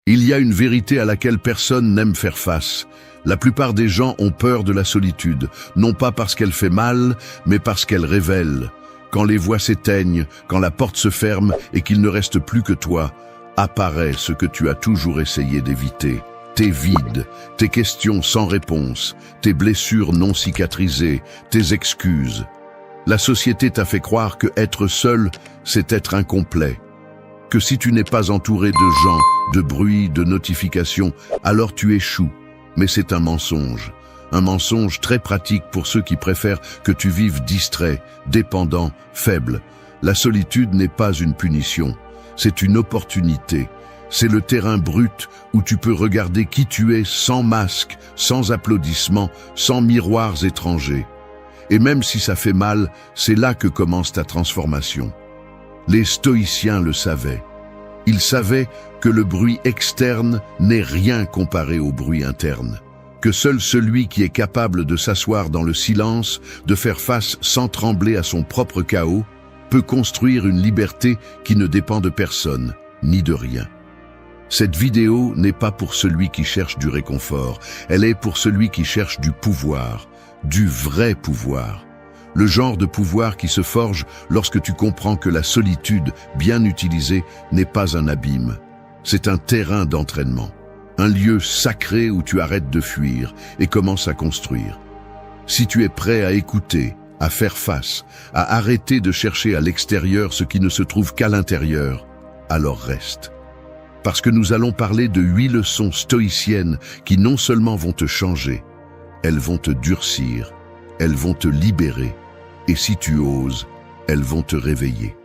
Il y a une vérité à laquelle personne n'aime faire face. La plupart des gens ont peur de la solitude, non pas parce qu'elle fait mal, mais parce qu'elle révèle. Quand les voix s'éteignent, quand la porte se ferme et qu'il ne reste plus que toi, apparaît ce que tu as toujours essayé d'éviter. Tes vides, tes questions sans réponse, tes blessures non cicatrisées, tes excuses. La société t'a fait croire que être seul, c'est être incomplet. Que si tu n'es pas entouré de gens, de bruit, de notifications, alors tu échoues. Mais c'est un mensonge très pratique pour ceux qui préfèrent que tu vives distrait, dépendant, faible. La solitude n'est pas une punition, c'est une opportunité. C'est le terrain brut où tu peux regarder qui tu es sans masque, sans applaudissements, sans miroirs étrangers. Et même si ça fait mal, c'est là que commence ta transformation. Les stoïciens le savaient. Ils savaient que le bruit externe n'est rien comparé au bruit interne. Que seul celui qui est capable de s'asseoir dans le silence, de faire face sans trembler à son propre chaos, peut construire une liberté qui ne dépend de personne, ni de rien. Cette vidéo n'est pas pour celui qui cherche du réconfort, elle est pour celui qui cherche du pouvoir, du vrai pouvoir. Le genre de pouvoir qui se forge lorsque tu comprends que la solitude, bien utilisée, n'est pas un abîme. C'est un terrain d'entraînement, un lieu sacré où tu arrêtes de fuir et commences à construire. Si tu es prêt à écouter, à faire face, à arrêter de chercher à l'extérieur ce qui ne se trouve qu'à l'intérieur, alors reste. Parce que nous allons parler de 8 leçons stoïciennes qui non seulement vont te changer, elles vont te durcir, elles vont te libérer, et si tu oses, elles vont te réveiller.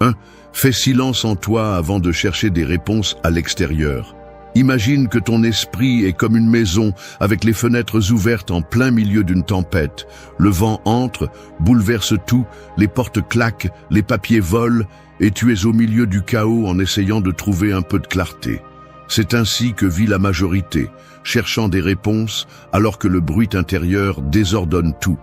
1. Fais silence en toi avant de chercher des réponses à l'extérieur. Imagine que ton esprit est comme une maison avec les fenêtres ouvertes en plein milieu d'une tempête. Le vent entre, bouleverse tout, les portes claquent, les papiers volent, et tu es au milieu du chaos en essayant de trouver un peu de clarté. C'est ainsi que vit la majorité, cherchant des réponses alors que le bruit intérieur désordonne tout.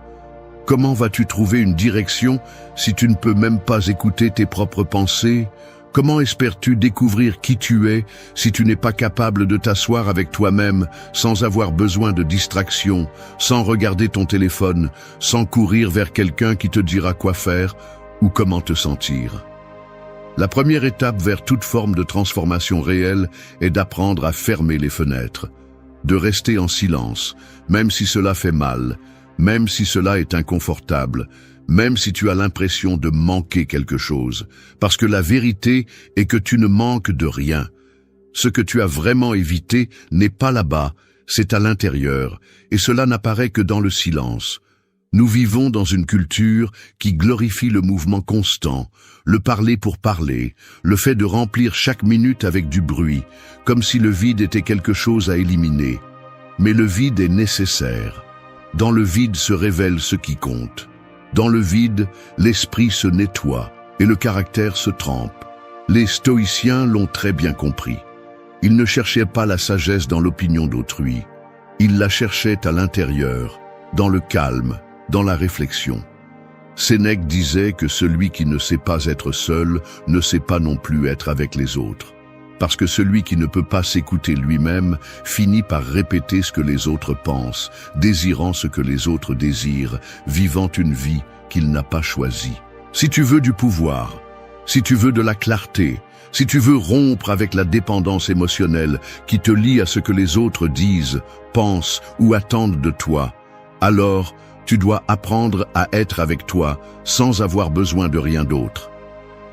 Comment vas-tu trouver une direction si tu ne peux même pas écouter tes propres pensées? Comment espères-tu découvrir qui tu es si tu n'es pas capable de t'asseoir avec toi-même sans avoir besoin de distraction, sans regarder ton téléphone, sans courir vers quelqu'un qui te dira quoi faire ou comment te sentir? La première étape vers toute forme de transformation réelle est d'apprendre à fermer les fenêtres, de rester en silence, même si cela fait mal, même si cela est inconfortable, même si tu as l'impression de manquer quelque chose, parce que la vérité est que tu ne manques de rien. Ce que tu as vraiment évité n'est pas là-bas, c'est à l'intérieur, et cela n'apparaît que dans le silence. Nous vivons dans une culture qui glorifie le mouvement constant, le parler pour parler, le fait de remplir chaque minute avec du bruit, comme si le vide était quelque chose à éliminer. Mais le vide est nécessaire. Dans le vide se révèle ce qui compte. Dans le vide, l'esprit se nettoie et le caractère se trempe. Les stoïciens l'ont très bien compris. Ils ne cherchaient pas la sagesse dans l'opinion d'autrui. Ils la cherchaient à l'intérieur, dans le calme, dans la réflexion. Sénèque disait que celui qui ne sait pas être seul ne sait pas non plus être avec les autres. Parce que celui qui ne peut pas s'écouter lui-même finit par répéter ce que les autres pensent, désirant ce que les autres désirent, vivant une vie qu'il n'a pas choisie. Si tu veux du pouvoir, si tu veux de la clarté, si tu veux rompre avec la dépendance émotionnelle qui te lie à ce que les autres disent, pensent ou attendent de toi, alors tu dois apprendre à être avec toi sans avoir besoin de rien d'autre.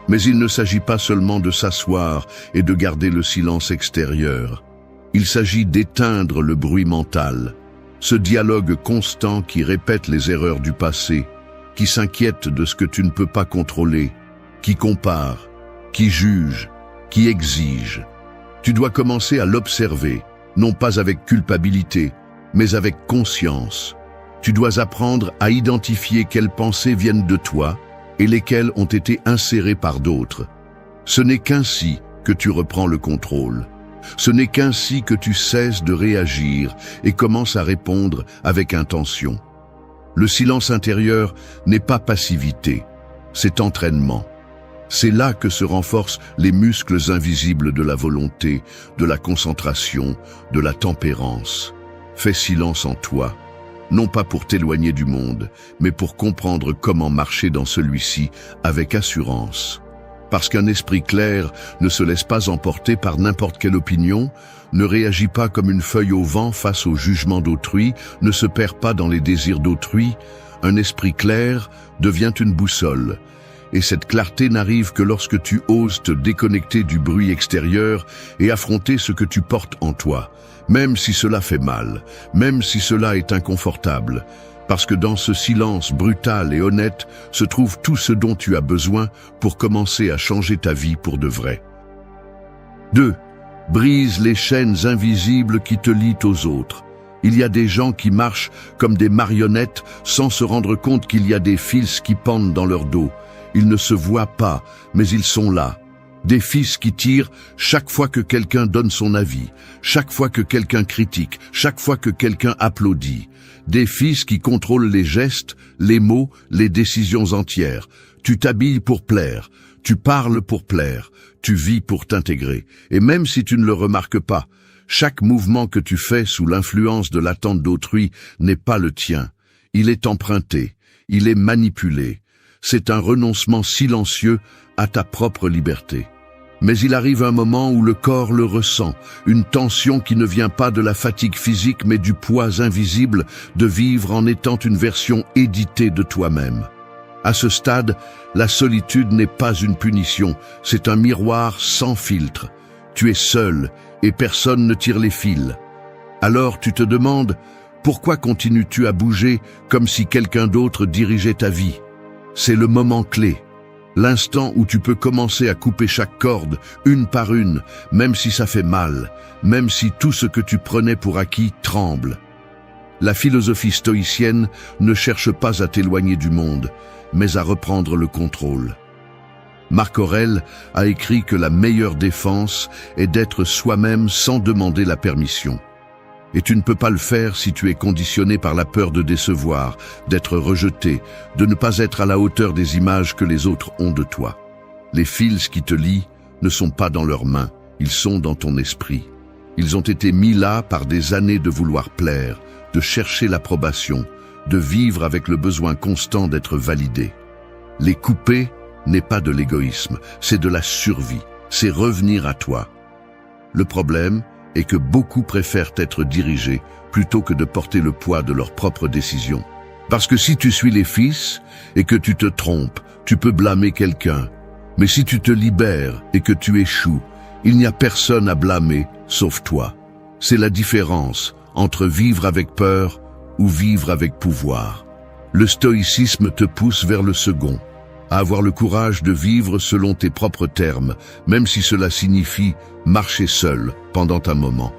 Mais il ne s'agit pas seulement de s'asseoir et de garder le silence extérieur. Il s'agit d'éteindre le bruit mental, ce dialogue constant qui répète les erreurs du passé, qui s'inquiète de ce que tu ne peux pas contrôler, qui compare, qui juge, qui exige. Tu dois commencer à l'observer, non pas avec culpabilité, mais avec conscience. Tu dois apprendre à identifier quelles pensées viennent de toi et lesquelles ont été insérées par d'autres. Ce n'est qu'ainsi que tu reprends le contrôle. Ce n'est qu'ainsi que tu cesses de réagir et commences à répondre avec intention. Le silence intérieur n'est pas passivité, c'est entraînement. C'est là que se renforcent les muscles invisibles de la volonté, de la concentration, de la tempérance. Fais silence en toi, non pas pour t'éloigner du monde, mais pour comprendre comment marcher dans celui-ci avec assurance. Parce qu'un esprit clair ne se laisse pas emporter par n'importe quelle opinion, ne réagit pas comme une feuille au vent face au jugement d'autrui, ne se perd pas dans les désirs d'autrui. Un esprit clair devient une boussole. Et cette clarté n'arrive que lorsque tu oses te déconnecter du bruit extérieur et affronter ce que tu portes en toi, même si cela fait mal, même si cela est inconfortable, parce que dans ce silence brutal et honnête se trouve tout ce dont tu as besoin pour commencer à changer ta vie pour de vrai. 2. Brise les chaînes invisibles qui te lient aux autres. Il y a des gens qui marchent comme des marionnettes sans se rendre compte qu'il y a des fils qui pendent dans leur dos. Ils ne se voient pas, mais ils sont là. Des fils qui tirent chaque fois que quelqu'un donne son avis, chaque fois que quelqu'un critique, chaque fois que quelqu'un applaudit. Des fils qui contrôlent les gestes, les mots, les décisions entières. Tu t'habilles pour plaire, tu parles pour plaire, tu vis pour t'intégrer. Et même si tu ne le remarques pas, chaque mouvement que tu fais sous l'influence de l'attente d'autrui n'est pas le tien. Il est emprunté, il est manipulé. C'est un renoncement silencieux à ta propre liberté. Mais il arrive un moment où le corps le ressent, une tension qui ne vient pas de la fatigue physique mais du poids invisible de vivre en étant une version éditée de toi-même. À ce stade, la solitude n'est pas une punition, c'est un miroir sans filtre. Tu es seul et personne ne tire les fils. Alors tu te demandes, pourquoi continues-tu à bouger comme si quelqu'un d'autre dirigeait ta vie ? C'est le moment clé, l'instant où tu peux commencer à couper chaque corde, une par une, même si ça fait mal, même si tout ce que tu prenais pour acquis tremble. La philosophie stoïcienne ne cherche pas à t'éloigner du monde, mais à reprendre le contrôle. Marc Aurèle a écrit que la meilleure défense est d'être soi-même sans demander la permission. Et tu ne peux pas le faire si tu es conditionné par la peur de décevoir, d'être rejeté, de ne pas être à la hauteur des images que les autres ont de toi. Les fils qui te lient ne sont pas dans leurs mains, ils sont dans ton esprit. Ils ont été mis là par des années de vouloir plaire, de chercher l'approbation, de vivre avec le besoin constant d'être validé. Les couper n'est pas de l'égoïsme, c'est de la survie, c'est revenir à toi. Le problème est que beaucoup préfèrent être dirigés plutôt que de porter le poids de leurs propres décisions. Parce que si tu suis les fils et que tu te trompes, tu peux blâmer quelqu'un. Mais si tu te libères et que tu échoues, il n'y a personne à blâmer sauf toi. C'est la différence entre vivre avec peur ou vivre avec pouvoir. Le stoïcisme te pousse vers le second, à avoir le courage de vivre selon tes propres termes, même si cela signifie marcher seul pendant un moment.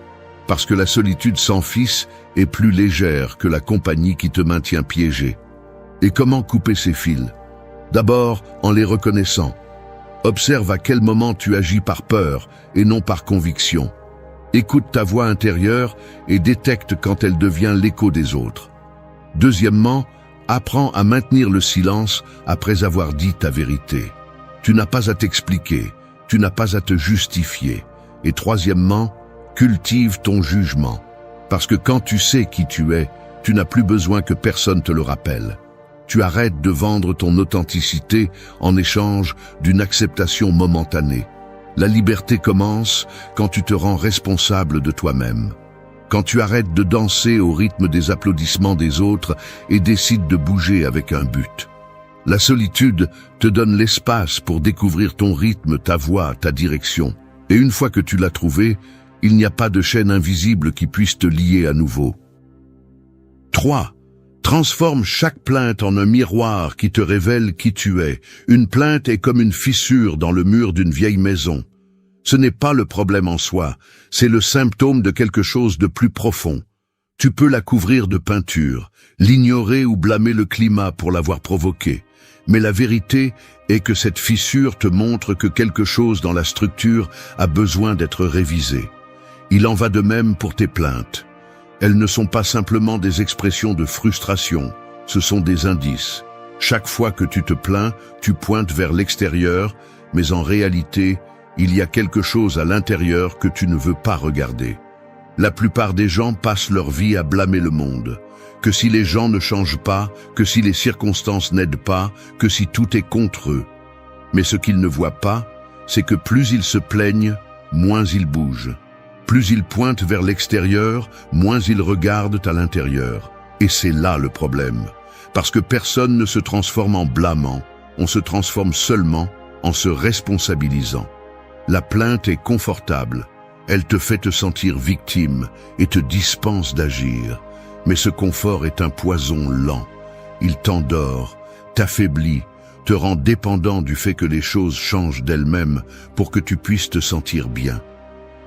Parce que la solitude sans fils est plus légère que la compagnie qui te maintient piégé. Et comment couper ces fils ? D'abord, en les reconnaissant. Observe à quel moment tu agis par peur et non par conviction. Écoute ta voix intérieure et détecte quand elle devient l'écho des autres. Deuxièmement, apprends à maintenir le silence après avoir dit ta vérité. Tu n'as pas à t'expliquer, tu n'as pas à te justifier. Et troisièmement, cultive ton jugement. Parce que quand tu sais qui tu es, tu n'as plus besoin que personne te le rappelle. Tu arrêtes de vendre ton authenticité en échange d'une acceptation momentanée. La liberté commence quand tu te rends responsable de toi-même. Quand tu arrêtes de danser au rythme des applaudissements des autres et décides de bouger avec un but. La solitude te donne l'espace pour découvrir ton rythme, ta voix, ta direction. Et une fois que tu l'as trouvé, il n'y a pas de chaîne invisible qui puisse te lier à nouveau. 3. Transforme chaque plainte en un miroir qui te révèle qui tu es. Une plainte est comme une fissure dans le mur d'une vieille maison. Ce n'est pas le problème en soi, c'est le symptôme de quelque chose de plus profond. Tu peux la couvrir de peinture, l'ignorer ou blâmer le climat pour l'avoir provoqué. Mais la vérité est que cette fissure te montre que quelque chose dans la structure a besoin d'être révisé. Il en va de même pour tes plaintes. Elles ne sont pas simplement des expressions de frustration, ce sont des indices. Chaque fois que tu te plains, tu pointes vers l'extérieur, mais en réalité, il y a quelque chose à l'intérieur que tu ne veux pas regarder. La plupart des gens passent leur vie à blâmer le monde. Que si les gens ne changent pas, que si les circonstances n'aident pas, que si tout est contre eux. Mais ce qu'ils ne voient pas, c'est que plus ils se plaignent, moins ils bougent. Plus ils pointent vers l'extérieur, moins ils regardent à l'intérieur. Et c'est là le problème. Parce que personne ne se transforme en blâmant, on se transforme seulement en se responsabilisant. La plainte est confortable, elle te fait te sentir victime et te dispense d'agir. Mais ce confort est un poison lent. Il t'endort, t'affaiblit, te rend dépendant du fait que les choses changent d'elles-mêmes pour que tu puisses te sentir bien.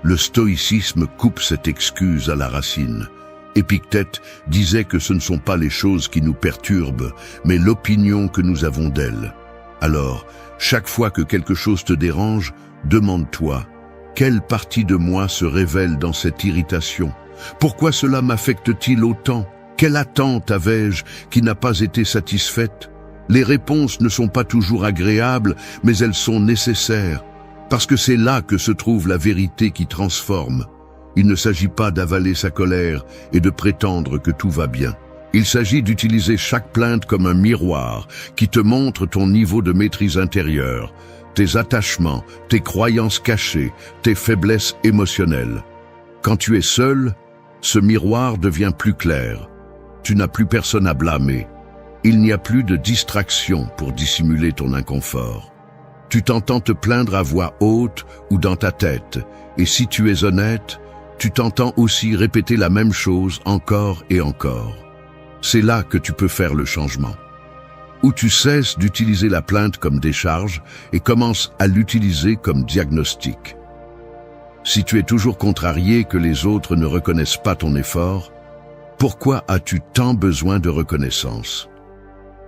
Le stoïcisme coupe cette excuse à la racine. Épictète disait que ce ne sont pas les choses qui nous perturbent, mais l'opinion que nous avons d'elles. Alors, chaque fois que quelque chose te dérange, demande-toi, quelle partie de moi se révèle dans cette irritation? Pourquoi cela m'affecte-t-il autant? Quelle attente avais-je qui n'a pas été satisfaite? Les réponses ne sont pas toujours agréables, mais elles sont nécessaires, parce que c'est là que se trouve la vérité qui transforme. Il ne s'agit pas d'avaler sa colère et de prétendre que tout va bien. Il s'agit d'utiliser chaque plainte comme un miroir qui te montre ton niveau de maîtrise intérieure, tes attachements, tes croyances cachées, tes faiblesses émotionnelles. Quand tu es seul, ce miroir devient plus clair. Tu n'as plus personne à blâmer. Il n'y a plus de distraction pour dissimuler ton inconfort. Tu t'entends te plaindre à voix haute ou dans ta tête, et si tu es honnête, tu t'entends aussi répéter la même chose encore et encore. C'est là que tu peux faire le changement. Ou tu cesses d'utiliser la plainte comme décharge et commences à l'utiliser comme diagnostic. Si tu es toujours contrarié que les autres ne reconnaissent pas ton effort, pourquoi as-tu tant besoin de reconnaissance?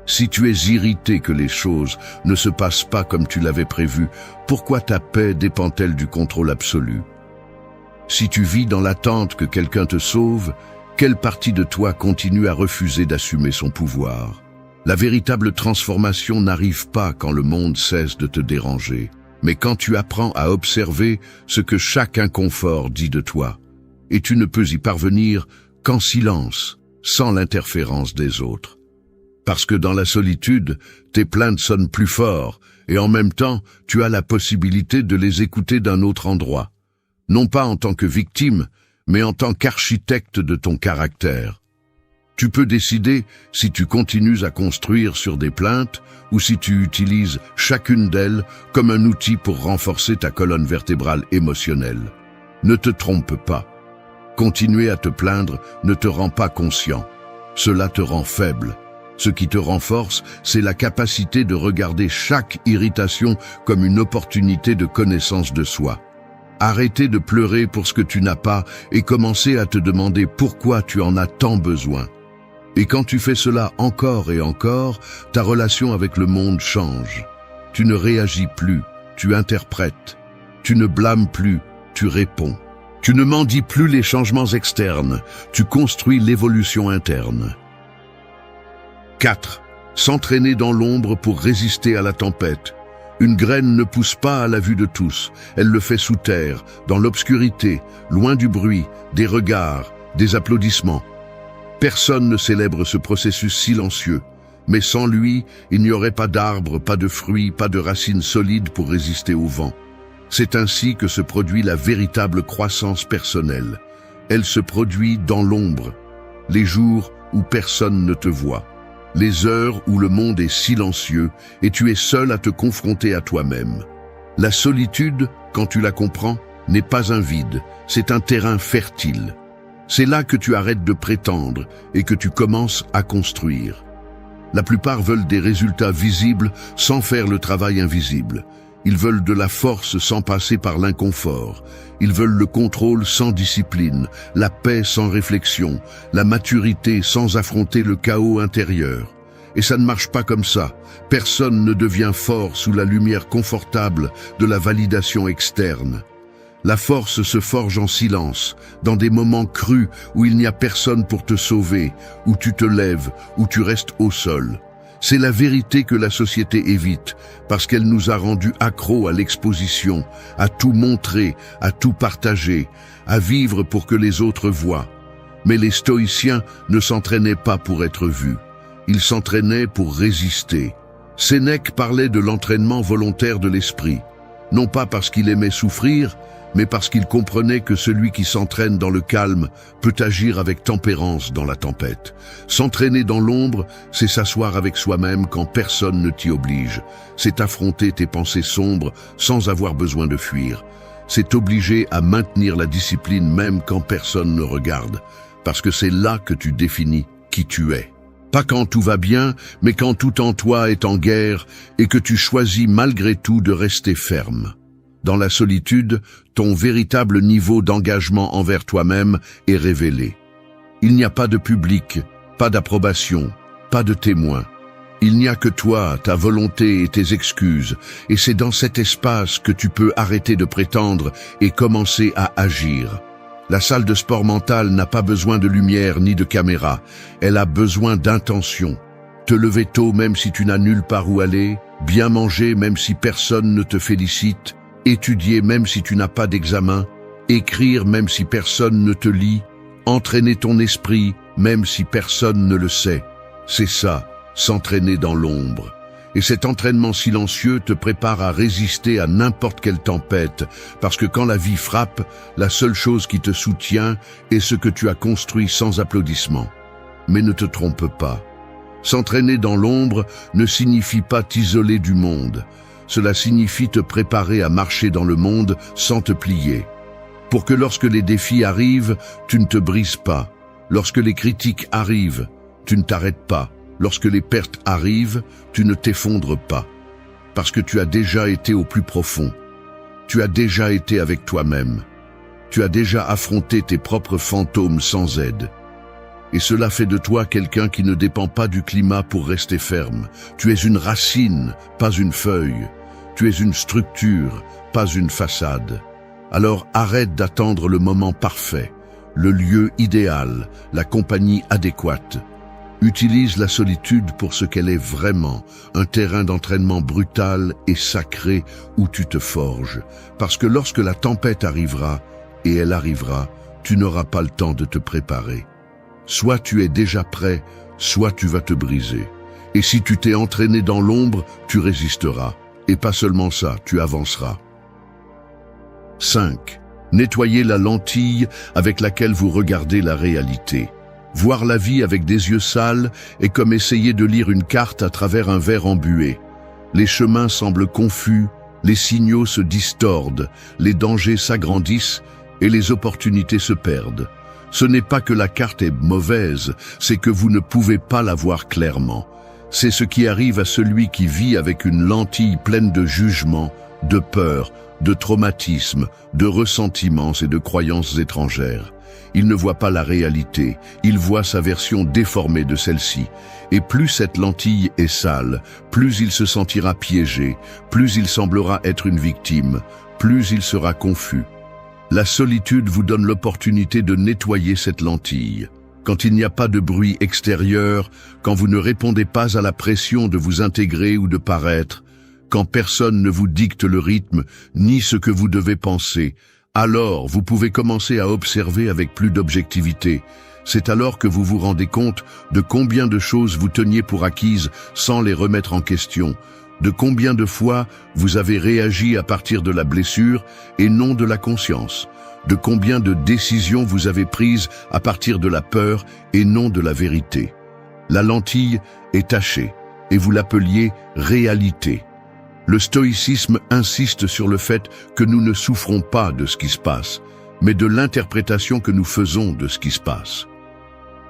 Si tu es irrité que les choses ne se passent pas comme tu l'avais prévu, pourquoi ta paix dépend-elle du contrôle absolu? Si tu vis dans l'attente que quelqu'un te sauve, quelle partie de toi continue à refuser d'assumer son pouvoir? La véritable transformation n'arrive pas quand le monde cesse de te déranger, mais quand tu apprends à observer ce que chaque inconfort dit de toi. Et tu ne peux y parvenir qu'en silence, sans l'interférence des autres. Parce que dans la solitude, tes plaintes sonnent plus fort, et en même temps, tu as la possibilité de les écouter d'un autre endroit. Non pas en tant que victime, mais en tant qu'architecte de ton caractère. Tu peux décider si tu continues à construire sur des plaintes ou si tu utilises chacune d'elles comme un outil pour renforcer ta colonne vertébrale émotionnelle. Ne te trompe pas. Continuer à te plaindre ne te rend pas conscient. Cela te rend faible. Ce qui te renforce, c'est la capacité de regarder chaque irritation comme une opportunité de connaissance de soi. Arrêter de pleurer pour ce que tu n'as pas et commencer à te demander pourquoi tu en as tant besoin. Et quand tu fais cela encore et encore, ta relation avec le monde change. Tu ne réagis plus, tu interprètes. Tu ne blâmes plus, tu réponds. Tu ne mendis plus les changements externes, tu construis l'évolution interne. 4. S'entraîner dans l'ombre pour résister à la tempête. Une graine ne pousse pas à la vue de tous, elle le fait sous terre, dans l'obscurité, loin du bruit, des regards, des applaudissements. Personne ne célèbre ce processus silencieux, mais sans lui, il n'y aurait pas d'arbres, pas de fruits, pas de racines solides pour résister au vent. C'est ainsi que se produit la véritable croissance personnelle. Elle se produit dans l'ombre, les jours où personne ne te voit. Les heures où le monde est silencieux et tu es seul à te confronter à toi-même. La solitude, quand tu la comprends, n'est pas un vide, c'est un terrain fertile. C'est là que tu arrêtes de prétendre et que tu commences à construire. La plupart veulent des résultats visibles sans faire le travail invisible. Ils veulent de la force sans passer par l'inconfort. Ils veulent le contrôle sans discipline, la paix sans réflexion, la maturité sans affronter le chaos intérieur. Et ça ne marche pas comme ça. Personne ne devient fort sous la lumière confortable de la validation externe. La force se forge en silence, dans des moments crus où il n'y a personne pour te sauver, où tu te lèves, où tu restes au sol. C'est la vérité que la société évite, parce qu'elle nous a rendus accros à l'exposition, à tout montrer, à tout partager, à vivre pour que les autres voient. Mais les stoïciens ne s'entraînaient pas pour être vus. Ils s'entraînaient pour résister. Sénèque parlait de l'entraînement volontaire de l'esprit, non pas parce qu'il aimait souffrir, mais parce qu'il comprenait que celui qui s'entraîne dans le calme peut agir avec tempérance dans la tempête. S'entraîner dans l'ombre, c'est s'asseoir avec soi-même quand personne ne t'y oblige. C'est affronter tes pensées sombres sans avoir besoin de fuir. C'est t'obliger à maintenir la discipline même quand personne ne regarde, parce que c'est là que tu définis qui tu es. Pas quand tout va bien, mais quand tout en toi est en guerre et que tu choisis malgré tout de rester ferme. Dans la solitude, ton véritable niveau d'engagement envers toi-même est révélé. Il n'y a pas de public, pas d'approbation, pas de témoin. Il n'y a que toi, ta volonté et tes excuses, et c'est dans cet espace que tu peux arrêter de prétendre et commencer à agir. La salle de sport mental n'a pas besoin de lumière ni de caméra, elle a besoin d'intention. Te lever tôt même si tu n'as nulle part où aller, bien manger même si personne ne te félicite, étudier même si tu n'as pas d'examen, écrire même si personne ne te lit, entraîner ton esprit même si personne ne le sait. C'est ça, s'entraîner dans l'ombre. Et cet entraînement silencieux te prépare à résister à n'importe quelle tempête, parce que quand la vie frappe, la seule chose qui te soutient est ce que tu as construit sans applaudissements. Mais ne te trompe pas. S'entraîner dans l'ombre ne signifie pas t'isoler du monde. Cela signifie te préparer à marcher dans le monde sans te plier. Pour que lorsque les défis arrivent, tu ne te brises pas. Lorsque les critiques arrivent, tu ne t'arrêtes pas. Lorsque les pertes arrivent, tu ne t'effondres pas. Parce que tu as déjà été au plus profond. Tu as déjà été avec toi-même. Tu as déjà affronté tes propres fantômes sans aide. Et cela fait de toi quelqu'un qui ne dépend pas du climat pour rester ferme. Tu es une racine, pas une feuille. Tu es une structure, pas une façade. Alors arrête d'attendre le moment parfait, le lieu idéal, la compagnie adéquate. Utilise la solitude pour ce qu'elle est vraiment, un terrain d'entraînement brutal et sacré où tu te forges. Parce que lorsque la tempête arrivera, et elle arrivera, tu n'auras pas le temps de te préparer. Soit tu es déjà prêt, soit tu vas te briser. Et si tu t'es entraîné dans l'ombre, tu résisteras. Et pas seulement ça, tu avanceras. 5. Nettoyez la lentille avec laquelle vous regardez la réalité. Voir la vie avec des yeux sales est comme essayer de lire une carte à travers un verre embué. Les chemins semblent confus, les signaux se distordent, les dangers s'agrandissent et les opportunités se perdent. Ce n'est pas que la carte est mauvaise, c'est que vous ne pouvez pas la voir clairement. C'est ce qui arrive à celui qui vit avec une lentille pleine de jugements, de peurs, de traumatismes, de ressentiments et de croyances étrangères. Il ne voit pas la réalité, il voit sa version déformée de celle-ci. Et plus cette lentille est sale, plus il se sentira piégé, plus il semblera être une victime, plus il sera confus. La solitude vous donne l'opportunité de nettoyer cette lentille. Quand il n'y a pas de bruit extérieur, quand vous ne répondez pas à la pression de vous intégrer ou de paraître, quand personne ne vous dicte le rythme, ni ce que vous devez penser, alors vous pouvez commencer à observer avec plus d'objectivité. C'est alors que vous vous rendez compte de combien de choses vous teniez pour acquises sans les remettre en question, de combien de fois vous avez réagi à partir de la blessure et non de la conscience, de combien de décisions vous avez prises à partir de la peur et non de la vérité. La lentille est tachée et vous l'appeliez réalité. Le stoïcisme insiste sur le fait que nous ne souffrons pas de ce qui se passe, mais de l'interprétation que nous faisons de ce qui se passe.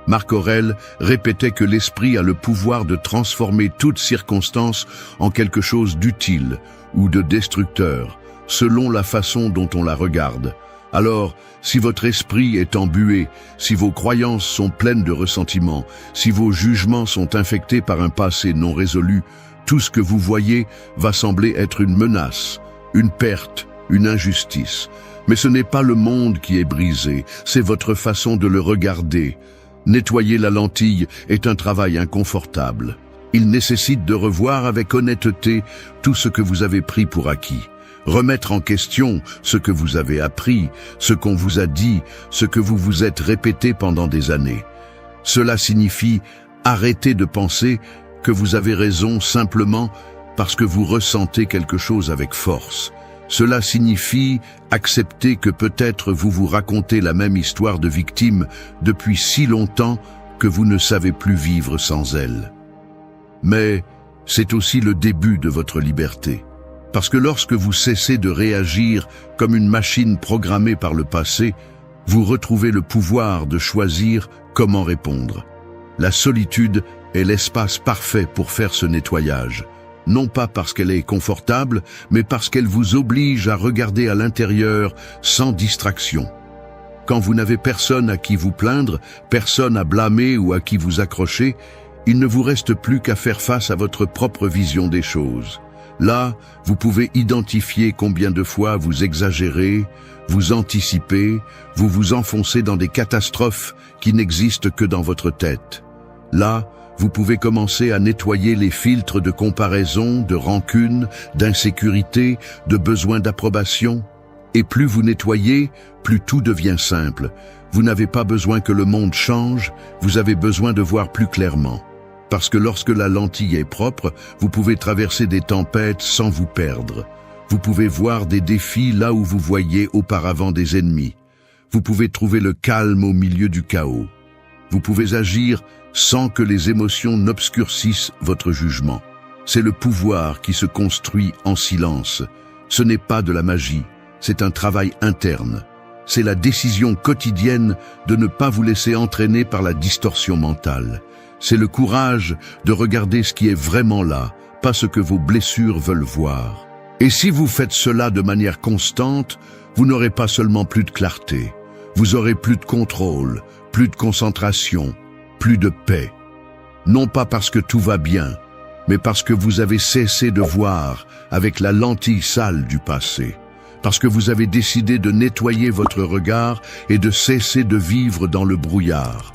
Marc Aurèle répétait que l'esprit a le pouvoir de transformer toute circonstance en quelque chose d'utile ou de destructeur, selon la façon dont on la regarde. Alors, si votre esprit est embué, si vos croyances sont pleines de ressentiment, si vos jugements sont infectés par un passé non résolu, tout ce que vous voyez va sembler être une menace, une perte, une injustice. Mais ce n'est pas le monde qui est brisé, c'est votre façon de le regarder. Nettoyer la lentille est un travail inconfortable. Il nécessite de revoir avec honnêteté tout ce que vous avez pris pour acquis. Remettre en question ce que vous avez appris, ce qu'on vous a dit, ce que vous vous êtes répété pendant des années. Cela signifie arrêter de penser que vous avez raison simplement parce que vous ressentez quelque chose avec force. Cela signifie accepter que peut-être vous vous racontez la même histoire de victime depuis si longtemps que vous ne savez plus vivre sans elle. Mais c'est aussi le début de votre liberté. Parce que lorsque vous cessez de réagir comme une machine programmée par le passé, vous retrouvez le pouvoir de choisir comment répondre. La solitude est l'espace parfait pour faire ce nettoyage. Non pas parce qu'elle est confortable, mais parce qu'elle vous oblige à regarder à l'intérieur sans distraction. Quand vous n'avez personne à qui vous plaindre, personne à blâmer ou à qui vous accrocher, il ne vous reste plus qu'à faire face à votre propre vision des choses. Là, vous pouvez identifier combien de fois vous exagérez, vous anticipez, vous vous enfoncez dans des catastrophes qui n'existent que dans votre tête. Là, vous pouvez commencer à nettoyer les filtres de comparaison, de rancune, d'insécurité, de besoin d'approbation. Et plus vous nettoyez, plus tout devient simple. Vous n'avez pas besoin que le monde change, vous avez besoin de voir plus clairement. Parce que lorsque la lentille est propre, vous pouvez traverser des tempêtes sans vous perdre. Vous pouvez voir des défis là où vous voyiez auparavant des ennemis. Vous pouvez trouver le calme au milieu du chaos. Vous pouvez agir sans que les émotions n'obscurcissent votre jugement. C'est le pouvoir qui se construit en silence. Ce n'est pas de la magie, c'est un travail interne. C'est la décision quotidienne de ne pas vous laisser entraîner par la distorsion mentale. C'est le courage de regarder ce qui est vraiment là, pas ce que vos blessures veulent voir. Et si vous faites cela de manière constante, vous n'aurez pas seulement plus de clarté, vous aurez plus de contrôle, plus de concentration, plus de paix. Non pas parce que tout va bien, mais parce que vous avez cessé de voir avec la lentille sale du passé. Parce que vous avez décidé de nettoyer votre regard et de cesser de vivre dans le brouillard.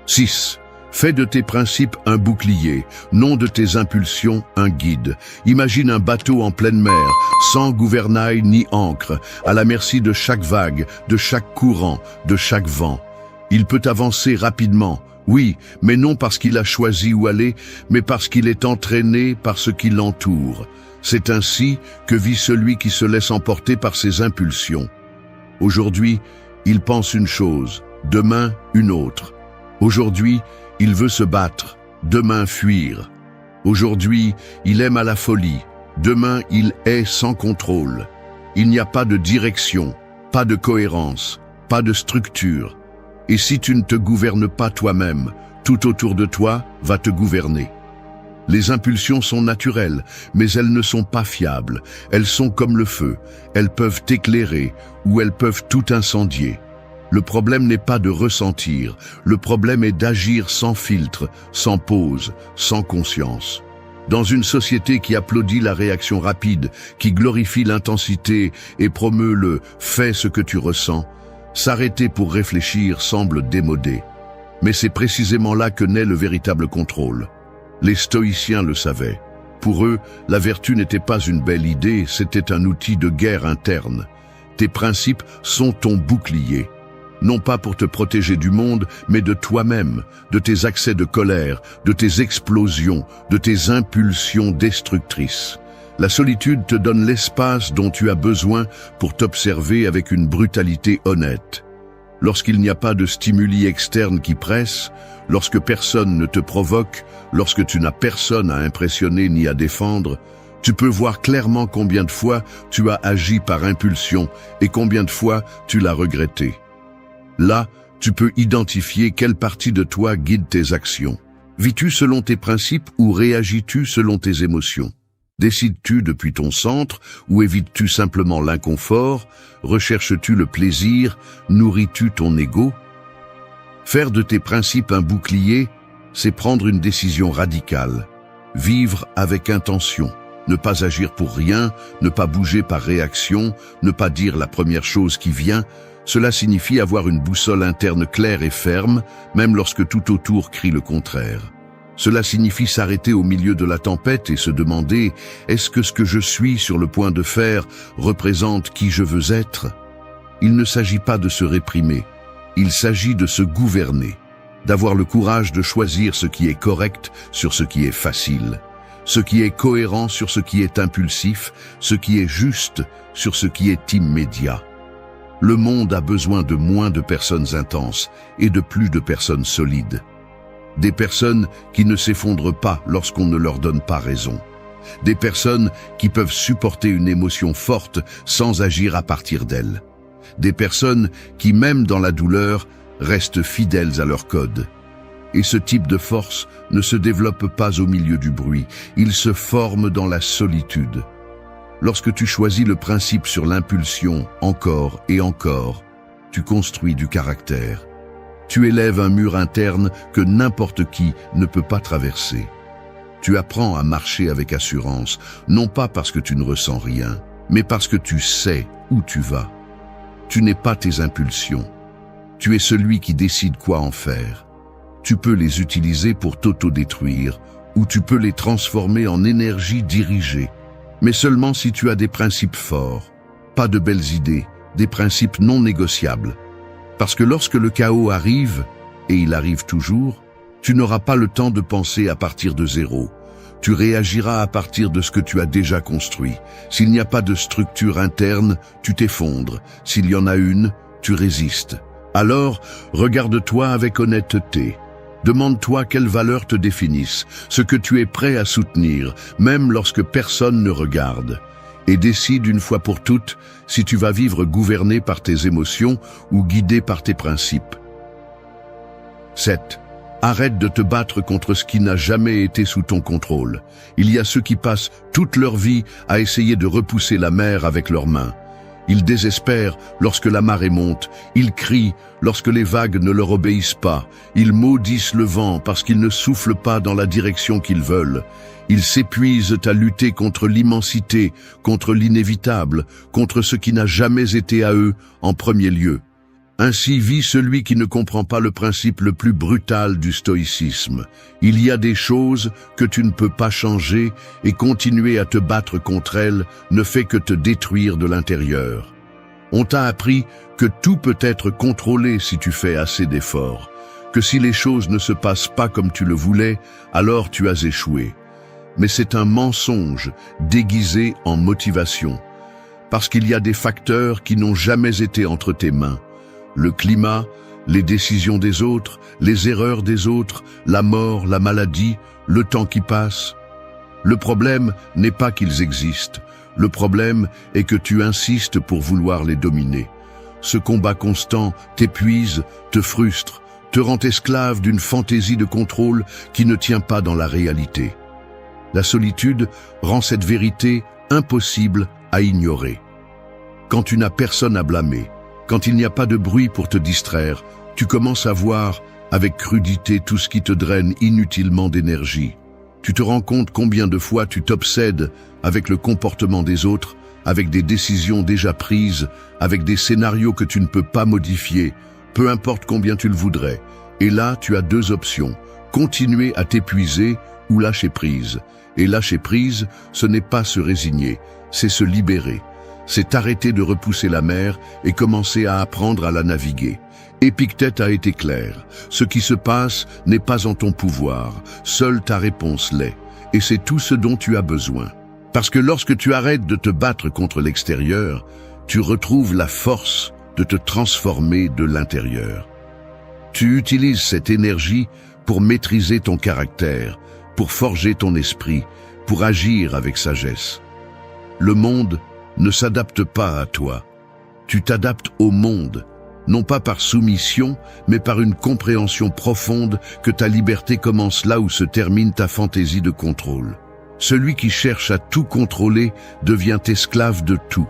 6. Fais de tes principes un bouclier, non de tes impulsions un guide. Imagine un bateau en pleine mer, sans gouvernail ni ancre, à la merci de chaque vague, de chaque courant, de chaque vent. Il peut avancer rapidement, oui, mais non parce qu'il a choisi où aller, mais parce qu'il est entraîné par ce qui l'entoure. C'est ainsi que vit celui qui se laisse emporter par ses impulsions. Aujourd'hui, il pense une chose, demain une autre. Aujourd'hui, il veut se battre, demain fuir. Aujourd'hui, il aime à la folie, demain il est sans contrôle. Il n'y a pas de direction, pas de cohérence, pas de structure. Et si tu ne te gouvernes pas toi-même, tout autour de toi va te gouverner. Les impulsions sont naturelles, mais elles ne sont pas fiables. Elles sont comme le feu, elles peuvent éclairer ou elles peuvent tout incendier. Le problème n'est pas de ressentir, le problème est d'agir sans filtre, sans pause, sans conscience. Dans une société qui applaudit la réaction rapide, qui glorifie l'intensité et promeut le « fais ce que tu ressens », s'arrêter pour réfléchir semble démodé. Mais c'est précisément là que naît le véritable contrôle. Les stoïciens le savaient. Pour eux, la vertu n'était pas une belle idée, c'était un outil de guerre interne. Tes principes sont ton bouclier. Non pas pour te protéger du monde, mais de toi-même, de tes accès de colère, de tes explosions, de tes impulsions destructrices. La solitude te donne l'espace dont tu as besoin pour t'observer avec une brutalité honnête. Lorsqu'il n'y a pas de stimuli externes qui pressent, lorsque personne ne te provoque, lorsque tu n'as personne à impressionner ni à défendre, tu peux voir clairement combien de fois tu as agi par impulsion et combien de fois tu l'as regretté. Là, tu peux identifier quelle partie de toi guide tes actions. Vis-tu selon tes principes ou réagis-tu selon tes émotions? Décides-tu depuis ton centre ou évites-tu simplement l'inconfort? Recherches-tu le plaisir? Nourris-tu ton ego? Faire de tes principes un bouclier, c'est prendre une décision radicale. Vivre avec intention. Ne pas agir pour rien, ne pas bouger par réaction, ne pas dire la première chose qui vient. Cela signifie avoir une boussole interne claire et ferme, même lorsque tout autour crie le contraire. Cela signifie s'arrêter au milieu de la tempête et se demander « Est-ce que ce que je suis sur le point de faire représente qui je veux être ?» Il ne s'agit pas de se réprimer, il s'agit de se gouverner, d'avoir le courage de choisir ce qui est correct sur ce qui est facile, ce qui est cohérent sur ce qui est impulsif, ce qui est juste sur ce qui est immédiat. Le monde a besoin de moins de personnes intenses et de plus de personnes solides. Des personnes qui ne s'effondrent pas lorsqu'on ne leur donne pas raison. Des personnes qui peuvent supporter une émotion forte sans agir à partir d'elle. Des personnes qui, même dans la douleur, restent fidèles à leur code. Et ce type de force ne se développe pas au milieu du bruit, il se forme dans la solitude. Lorsque tu choisis le principe sur l'impulsion, encore et encore, tu construis du caractère. Tu élèves un mur interne que n'importe qui ne peut pas traverser. Tu apprends à marcher avec assurance, non pas parce que tu ne ressens rien, mais parce que tu sais où tu vas. Tu n'es pas tes impulsions. Tu es celui qui décide quoi en faire. Tu peux les utiliser pour t'autodétruire, ou tu peux les transformer en énergie dirigée. Mais seulement si tu as des principes forts, pas de belles idées, des principes non négociables. Parce que lorsque le chaos arrive, et il arrive toujours, tu n'auras pas le temps de penser à partir de zéro. Tu réagiras à partir de ce que tu as déjà construit. S'il n'y a pas de structure interne, tu t'effondres. S'il y en a une, tu résistes. Alors, regarde-toi avec honnêteté. Demande-toi quelles valeurs te définissent, ce que tu es prêt à soutenir, même lorsque personne ne regarde. Et décide une fois pour toutes si tu vas vivre gouverné par tes émotions ou guidé par tes principes. 7. Arrête de te battre contre ce qui n'a jamais été sous ton contrôle. Il y a ceux qui passent toute leur vie à essayer de repousser la mer avec leurs mains. Ils désespèrent lorsque la marée monte, ils crient lorsque les vagues ne leur obéissent pas, ils maudissent le vent parce qu'il ne souffle pas dans la direction qu'ils veulent. Ils s'épuisent à lutter contre l'immensité, contre l'inévitable, contre ce qui n'a jamais été à eux en premier lieu. Ainsi vit celui qui ne comprend pas le principe le plus brutal du stoïcisme. Il y a des choses que tu ne peux pas changer et continuer à te battre contre elles ne fait que te détruire de l'intérieur. On t'a appris que tout peut être contrôlé si tu fais assez d'efforts, que si les choses ne se passent pas comme tu le voulais, alors tu as échoué. Mais c'est un mensonge déguisé en motivation, parce qu'il y a des facteurs qui n'ont jamais été entre tes mains. Le climat, les décisions des autres, les erreurs des autres, la mort, la maladie, le temps qui passe. Le problème n'est pas qu'ils existent. Le problème est que tu insistes pour vouloir les dominer. Ce combat constant t'épuise, te frustre, te rend esclave d'une fantaisie de contrôle qui ne tient pas dans la réalité. La solitude rend cette vérité impossible à ignorer. Quand tu n'as personne à blâmer, quand il n'y a pas de bruit pour te distraire, tu commences à voir avec crudité tout ce qui te draine inutilement d'énergie. Tu te rends compte combien de fois tu t'obsèdes avec le comportement des autres, avec des décisions déjà prises, avec des scénarios que tu ne peux pas modifier, peu importe combien tu le voudrais. Et là, tu as deux options, continuer à t'épuiser ou lâcher prise. Et lâcher prise, ce n'est pas se résigner, c'est se libérer. C'est arrêter de repousser la mer et commencer à apprendre à la naviguer. Épictète a été clair. Ce qui se passe n'est pas en ton pouvoir. Seule ta réponse l'est. Et c'est tout ce dont tu as besoin. Parce que lorsque tu arrêtes de te battre contre l'extérieur, tu retrouves la force de te transformer de l'intérieur. Tu utilises cette énergie pour maîtriser ton caractère, pour forger ton esprit, pour agir avec sagesse. Le monde ne s'adapte pas à toi. Tu t'adaptes au monde, non pas par soumission, mais par une compréhension profonde que ta liberté commence là où se termine ta fantaisie de contrôle. Celui qui cherche à tout contrôler devient esclave de tout.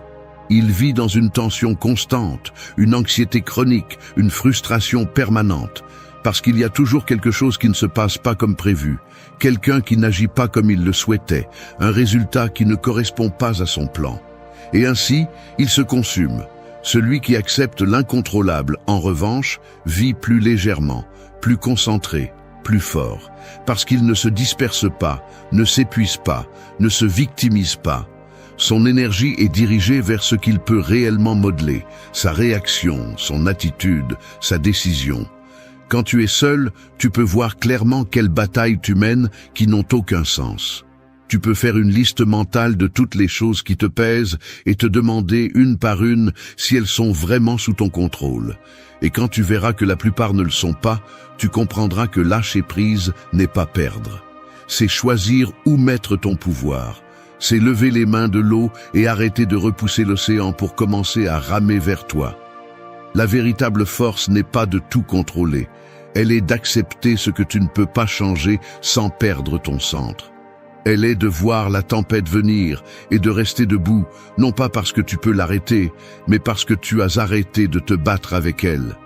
Il vit dans une tension constante, une anxiété chronique, une frustration permanente, parce qu'il y a toujours quelque chose qui ne se passe pas comme prévu, quelqu'un qui n'agit pas comme il le souhaitait, un résultat qui ne correspond pas à son plan. Et ainsi, il se consume. Celui qui accepte l'incontrôlable, en revanche, vit plus légèrement, plus concentré, plus fort, parce qu'il ne se disperse pas, ne s'épuise pas, ne se victimise pas. Son énergie est dirigée vers ce qu'il peut réellement modeler, sa réaction, son attitude, sa décision. Quand tu es seul, tu peux voir clairement quelles batailles tu mènes qui n'ont aucun sens. Tu peux faire une liste mentale de toutes les choses qui te pèsent et te demander une par une si elles sont vraiment sous ton contrôle. Et quand tu verras que la plupart ne le sont pas, tu comprendras que lâcher prise n'est pas perdre. C'est choisir où mettre ton pouvoir. C'est lever les mains de l'eau et arrêter de repousser l'océan pour commencer à ramer vers toi. La véritable force n'est pas de tout contrôler. Elle est d'accepter ce que tu ne peux pas changer sans perdre ton centre. Elle est de voir la tempête venir et de rester debout, non pas parce que tu peux l'arrêter, mais parce que tu as arrêté de te battre avec elle.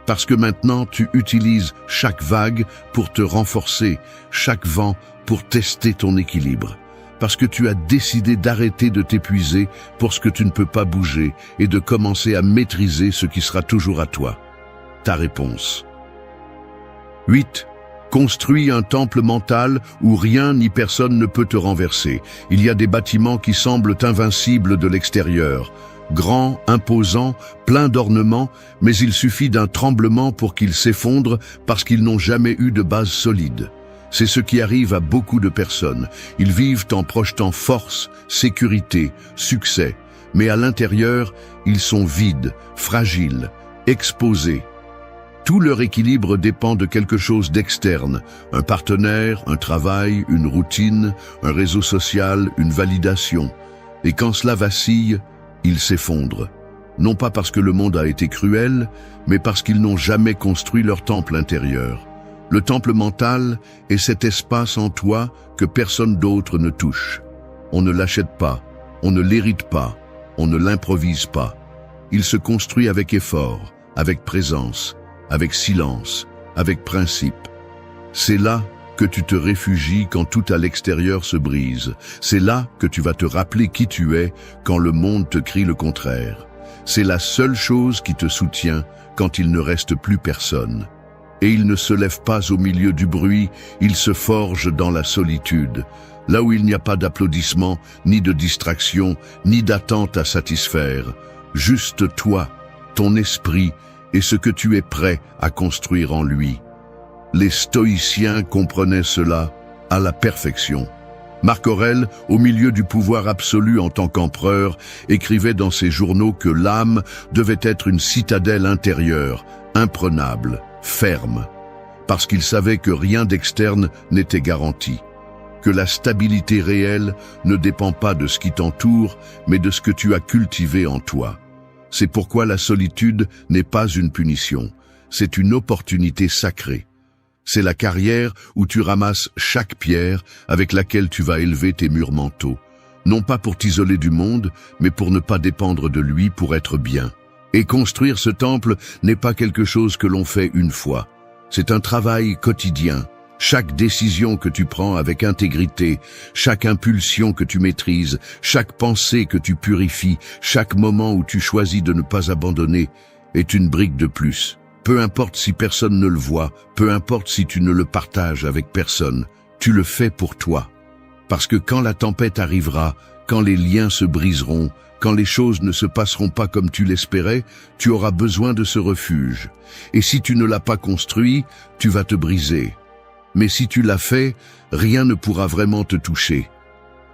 Parce que maintenant tu utilises chaque vague pour te renforcer, chaque vent pour tester ton équilibre. Parce que tu as décidé d'arrêter de t'épuiser pour ce que tu ne peux pas bouger et de commencer à maîtriser ce qui sera toujours à toi. Ta réponse. 8. Construis un temple mental où rien ni personne ne peut te renverser. Il y a des bâtiments qui semblent invincibles de l'extérieur, grands, imposants, pleins d'ornements, mais il suffit d'un tremblement pour qu'ils s'effondrent parce qu'ils n'ont jamais eu de base solide. C'est ce qui arrive à beaucoup de personnes. Ils vivent en projetant force, sécurité, succès, mais à l'intérieur, ils sont vides, fragiles, exposés. Tout leur équilibre dépend de quelque chose d'externe, un partenaire, un travail, une routine, un réseau social, une validation. Et quand cela vacille, ils s'effondrent. Non pas parce que le monde a été cruel, mais parce qu'ils n'ont jamais construit leur temple intérieur. Le temple mental est cet espace en toi que personne d'autre ne touche. On ne l'achète pas, on ne l'hérite pas, on ne l'improvise pas. Il se construit avec effort, avec présence, avec silence, avec principe. C'est là que tu te réfugies quand tout à l'extérieur se brise. C'est là que tu vas te rappeler qui tu es quand le monde te crie le contraire. C'est la seule chose qui te soutient quand il ne reste plus personne. Et il ne se lève pas au milieu du bruit, il se forge dans la solitude, là où il n'y a pas d'applaudissements, ni de distraction, ni d'attente à satisfaire. Juste toi, ton esprit, et ce que tu es prêt à construire en lui. Les stoïciens comprenaient cela à la perfection. Marc Aurèle, au milieu du pouvoir absolu en tant qu'empereur, écrivait dans ses journaux que l'âme devait être une citadelle intérieure, imprenable, ferme, parce qu'il savait que rien d'externe n'était garanti, que la stabilité réelle ne dépend pas de ce qui t'entoure, mais de ce que tu as cultivé en toi. C'est pourquoi la solitude n'est pas une punition, c'est une opportunité sacrée. C'est la carrière où tu ramasses chaque pierre avec laquelle tu vas élever tes murs mentaux, non pas pour t'isoler du monde, mais pour ne pas dépendre de lui pour être bien. Et construire ce temple n'est pas quelque chose que l'on fait une fois. C'est un travail quotidien. Chaque décision que tu prends avec intégrité, chaque impulsion que tu maîtrises, chaque pensée que tu purifies, chaque moment où tu choisis de ne pas abandonner, est une brique de plus. Peu importe si personne ne le voit, peu importe si tu ne le partages avec personne, tu le fais pour toi. Parce que quand la tempête arrivera, quand les liens se briseront, quand les choses ne se passeront pas comme tu l'espérais, tu auras besoin de ce refuge. Et si tu ne l'as pas construit, tu vas te briser. Mais si tu l'as fait, rien ne pourra vraiment te toucher.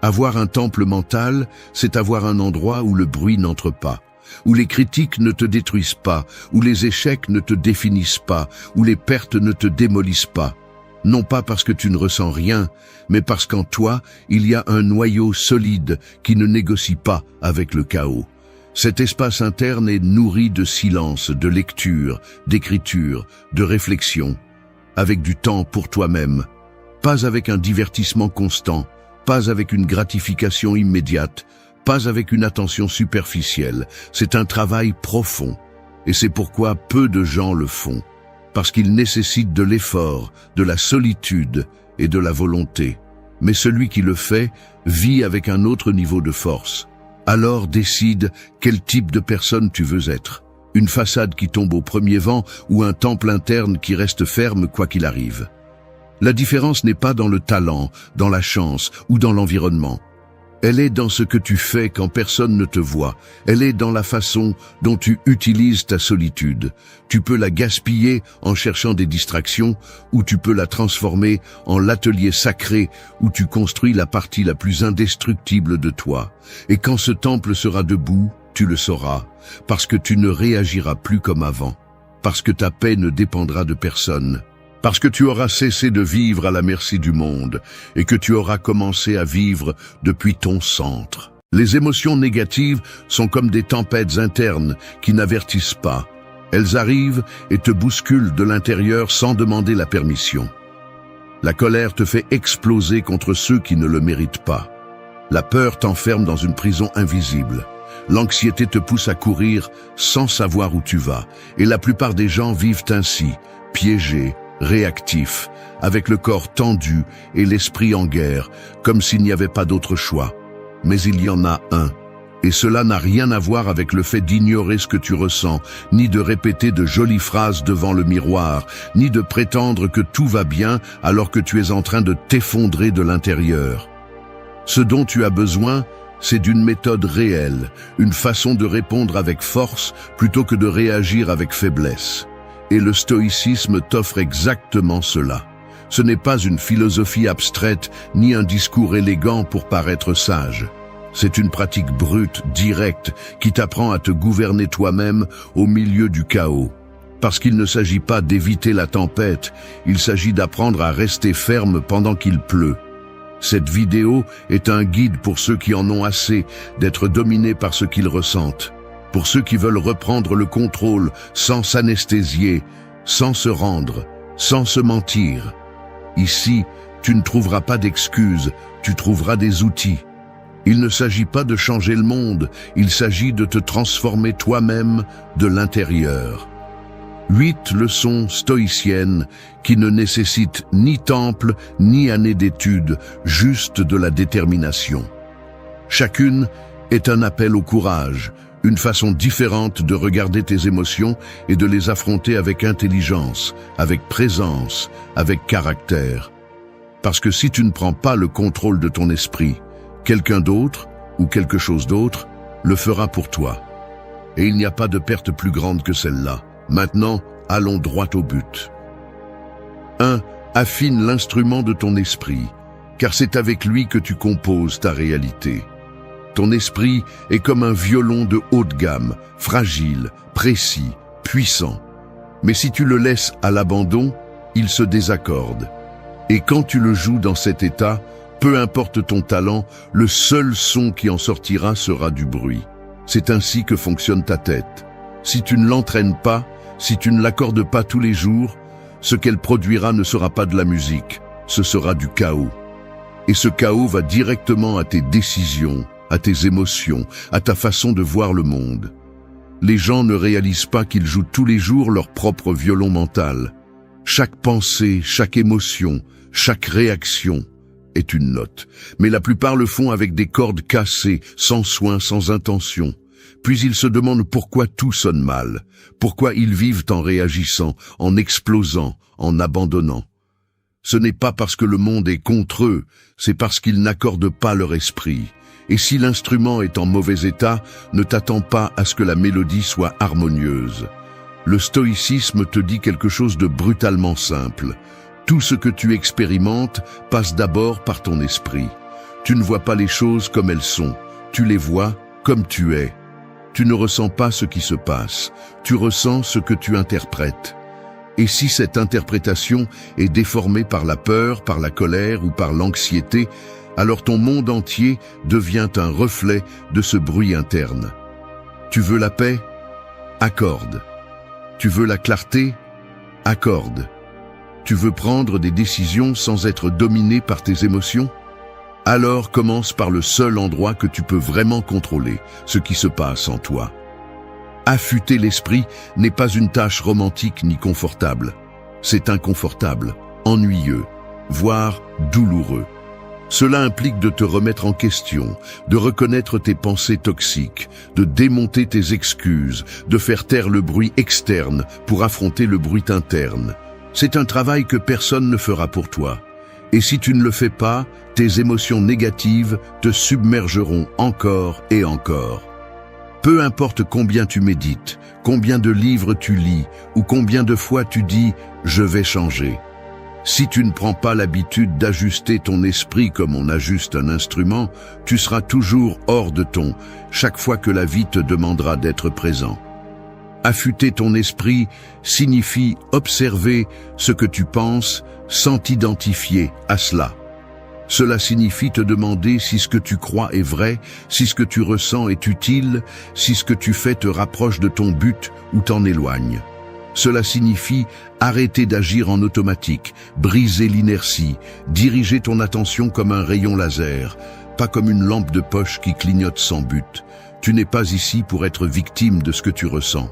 Avoir un temple mental, c'est avoir un endroit où le bruit n'entre pas, où les critiques ne te détruisent pas, où les échecs ne te définissent pas, où les pertes ne te démolissent pas. Non pas parce que tu ne ressens rien, mais parce qu'en toi, il y a un noyau solide qui ne négocie pas avec le chaos. Cet espace interne est nourri de silence, de lecture, d'écriture, de réflexion, avec du temps pour toi-même, pas avec un divertissement constant, pas avec une gratification immédiate, pas avec une attention superficielle. C'est un travail profond, et c'est pourquoi peu de gens le font. Parce qu'il nécessite de l'effort, de la solitude et de la volonté. Mais celui qui le fait vit avec un autre niveau de force. Alors décide quel type de personne tu veux être. Une façade qui tombe au premier vent ou un temple interne qui reste ferme quoi qu'il arrive. La différence n'est pas dans le talent, dans la chance ou dans l'environnement. Elle est dans ce que tu fais quand personne ne te voit. Elle est dans la façon dont tu utilises ta solitude. Tu peux la gaspiller en cherchant des distractions, ou tu peux la transformer en l'atelier sacré où tu construis la partie la plus indestructible de toi. Et quand ce temple sera debout, tu le sauras, parce que tu ne réagiras plus comme avant, parce que ta paix ne dépendra de personne. Parce que tu auras cessé de vivre à la merci du monde et que tu auras commencé à vivre depuis ton centre. Les émotions négatives sont comme des tempêtes internes qui n'avertissent pas. Elles arrivent et te bousculent de l'intérieur sans demander la permission. La colère te fait exploser contre ceux qui ne le méritent pas. La peur t'enferme dans une prison invisible. L'anxiété te pousse à courir sans savoir où tu vas. Et la plupart des gens vivent ainsi, piégés, réactif, avec le corps tendu et l'esprit en guerre, comme s'il n'y avait pas d'autre choix. Mais il y en a un. Et cela n'a rien à voir avec le fait d'ignorer ce que tu ressens, ni de répéter de jolies phrases devant le miroir, ni de prétendre que tout va bien alors que tu es en train de t'effondrer de l'intérieur. Ce dont tu as besoin, c'est d'une méthode réelle, une façon de répondre avec force plutôt que de réagir avec faiblesse. Et le stoïcisme t'offre exactement cela. Ce n'est pas une philosophie abstraite, ni un discours élégant pour paraître sage. C'est une pratique brute, directe, qui t'apprend à te gouverner toi-même au milieu du chaos. Parce qu'il ne s'agit pas d'éviter la tempête, il s'agit d'apprendre à rester ferme pendant qu'il pleut. Cette vidéo est un guide pour ceux qui en ont assez d'être dominés par ce qu'ils ressentent. Pour ceux qui veulent reprendre le contrôle sans s'anesthésier, sans se rendre, sans se mentir. Ici, tu ne trouveras pas d'excuses, tu trouveras des outils. Il ne s'agit pas de changer le monde, il s'agit de te transformer toi-même de l'intérieur. 8 leçons stoïciennes qui ne nécessitent ni temple ni année d'études, juste de la détermination. Chacune est un appel au courage, une façon différente de regarder tes émotions et de les affronter avec intelligence, avec présence, avec caractère. Parce que si tu ne prends pas le contrôle de ton esprit, quelqu'un d'autre ou quelque chose d'autre le fera pour toi. Et il n'y a pas de perte plus grande que celle-là. Maintenant, allons droit au but. 1. Affine l'instrument de ton esprit, car c'est avec lui que tu composes ta réalité. Ton esprit est comme un violon de haute gamme, fragile, précis, puissant. Mais si tu le laisses à l'abandon, il se désaccorde. Et quand tu le joues dans cet état, peu importe ton talent, le seul son qui en sortira sera du bruit. C'est ainsi que fonctionne ta tête. Si tu ne l'entraînes pas, si tu ne l'accordes pas tous les jours, ce qu'elle produira ne sera pas de la musique, ce sera du chaos. Et ce chaos va directement à tes décisions, à tes émotions, à ta façon de voir le monde. Les gens ne réalisent pas qu'ils jouent tous les jours leur propre violon mental. Chaque pensée, chaque émotion, chaque réaction est une note. Mais la plupart le font avec des cordes cassées, sans soin, sans intention. Puis ils se demandent pourquoi tout sonne mal, pourquoi ils vivent en réagissant, en explosant, en abandonnant. Ce n'est pas parce que le monde est contre eux, c'est parce qu'ils n'accordent pas leur esprit. Et si l'instrument est en mauvais état, ne t'attends pas à ce que la mélodie soit harmonieuse. Le stoïcisme te dit quelque chose de brutalement simple. Tout ce que tu expérimentes passe d'abord par ton esprit. Tu ne vois pas les choses comme elles sont, tu les vois comme tu es. Tu ne ressens pas ce qui se passe, tu ressens ce que tu interprètes. Et si cette interprétation est déformée par la peur, par la colère ou par l'anxiété, alors ton monde entier devient un reflet de ce bruit interne. Tu veux la paix? Accorde. Tu veux la clarté? Accorde. Tu veux prendre des décisions sans être dominé par tes émotions? Alors commence par le seul endroit que tu peux vraiment contrôler, ce qui se passe en toi. Affûter l'esprit n'est pas une tâche romantique ni confortable. C'est inconfortable, ennuyeux, voire douloureux. Cela implique de te remettre en question, de reconnaître tes pensées toxiques, de démonter tes excuses, de faire taire le bruit externe pour affronter le bruit interne. C'est un travail que personne ne fera pour toi. Et si tu ne le fais pas, tes émotions négatives te submergeront encore et encore. Peu importe combien tu médites, combien de livres tu lis ou combien de fois tu dis « je vais changer ». Si tu ne prends pas l'habitude d'ajuster ton esprit comme on ajuste un instrument, tu seras toujours hors de ton, chaque fois que la vie te demandera d'être présent. Affûter ton esprit signifie observer ce que tu penses sans t'identifier à cela. Cela signifie te demander si ce que tu crois est vrai, si ce que tu ressens est utile, si ce que tu fais te rapproche de ton but ou t'en éloigne. Cela signifie arrêter d'agir en automatique, briser l'inertie, diriger ton attention comme un rayon laser, pas comme une lampe de poche qui clignote sans but. Tu n'es pas ici pour être victime de ce que tu ressens.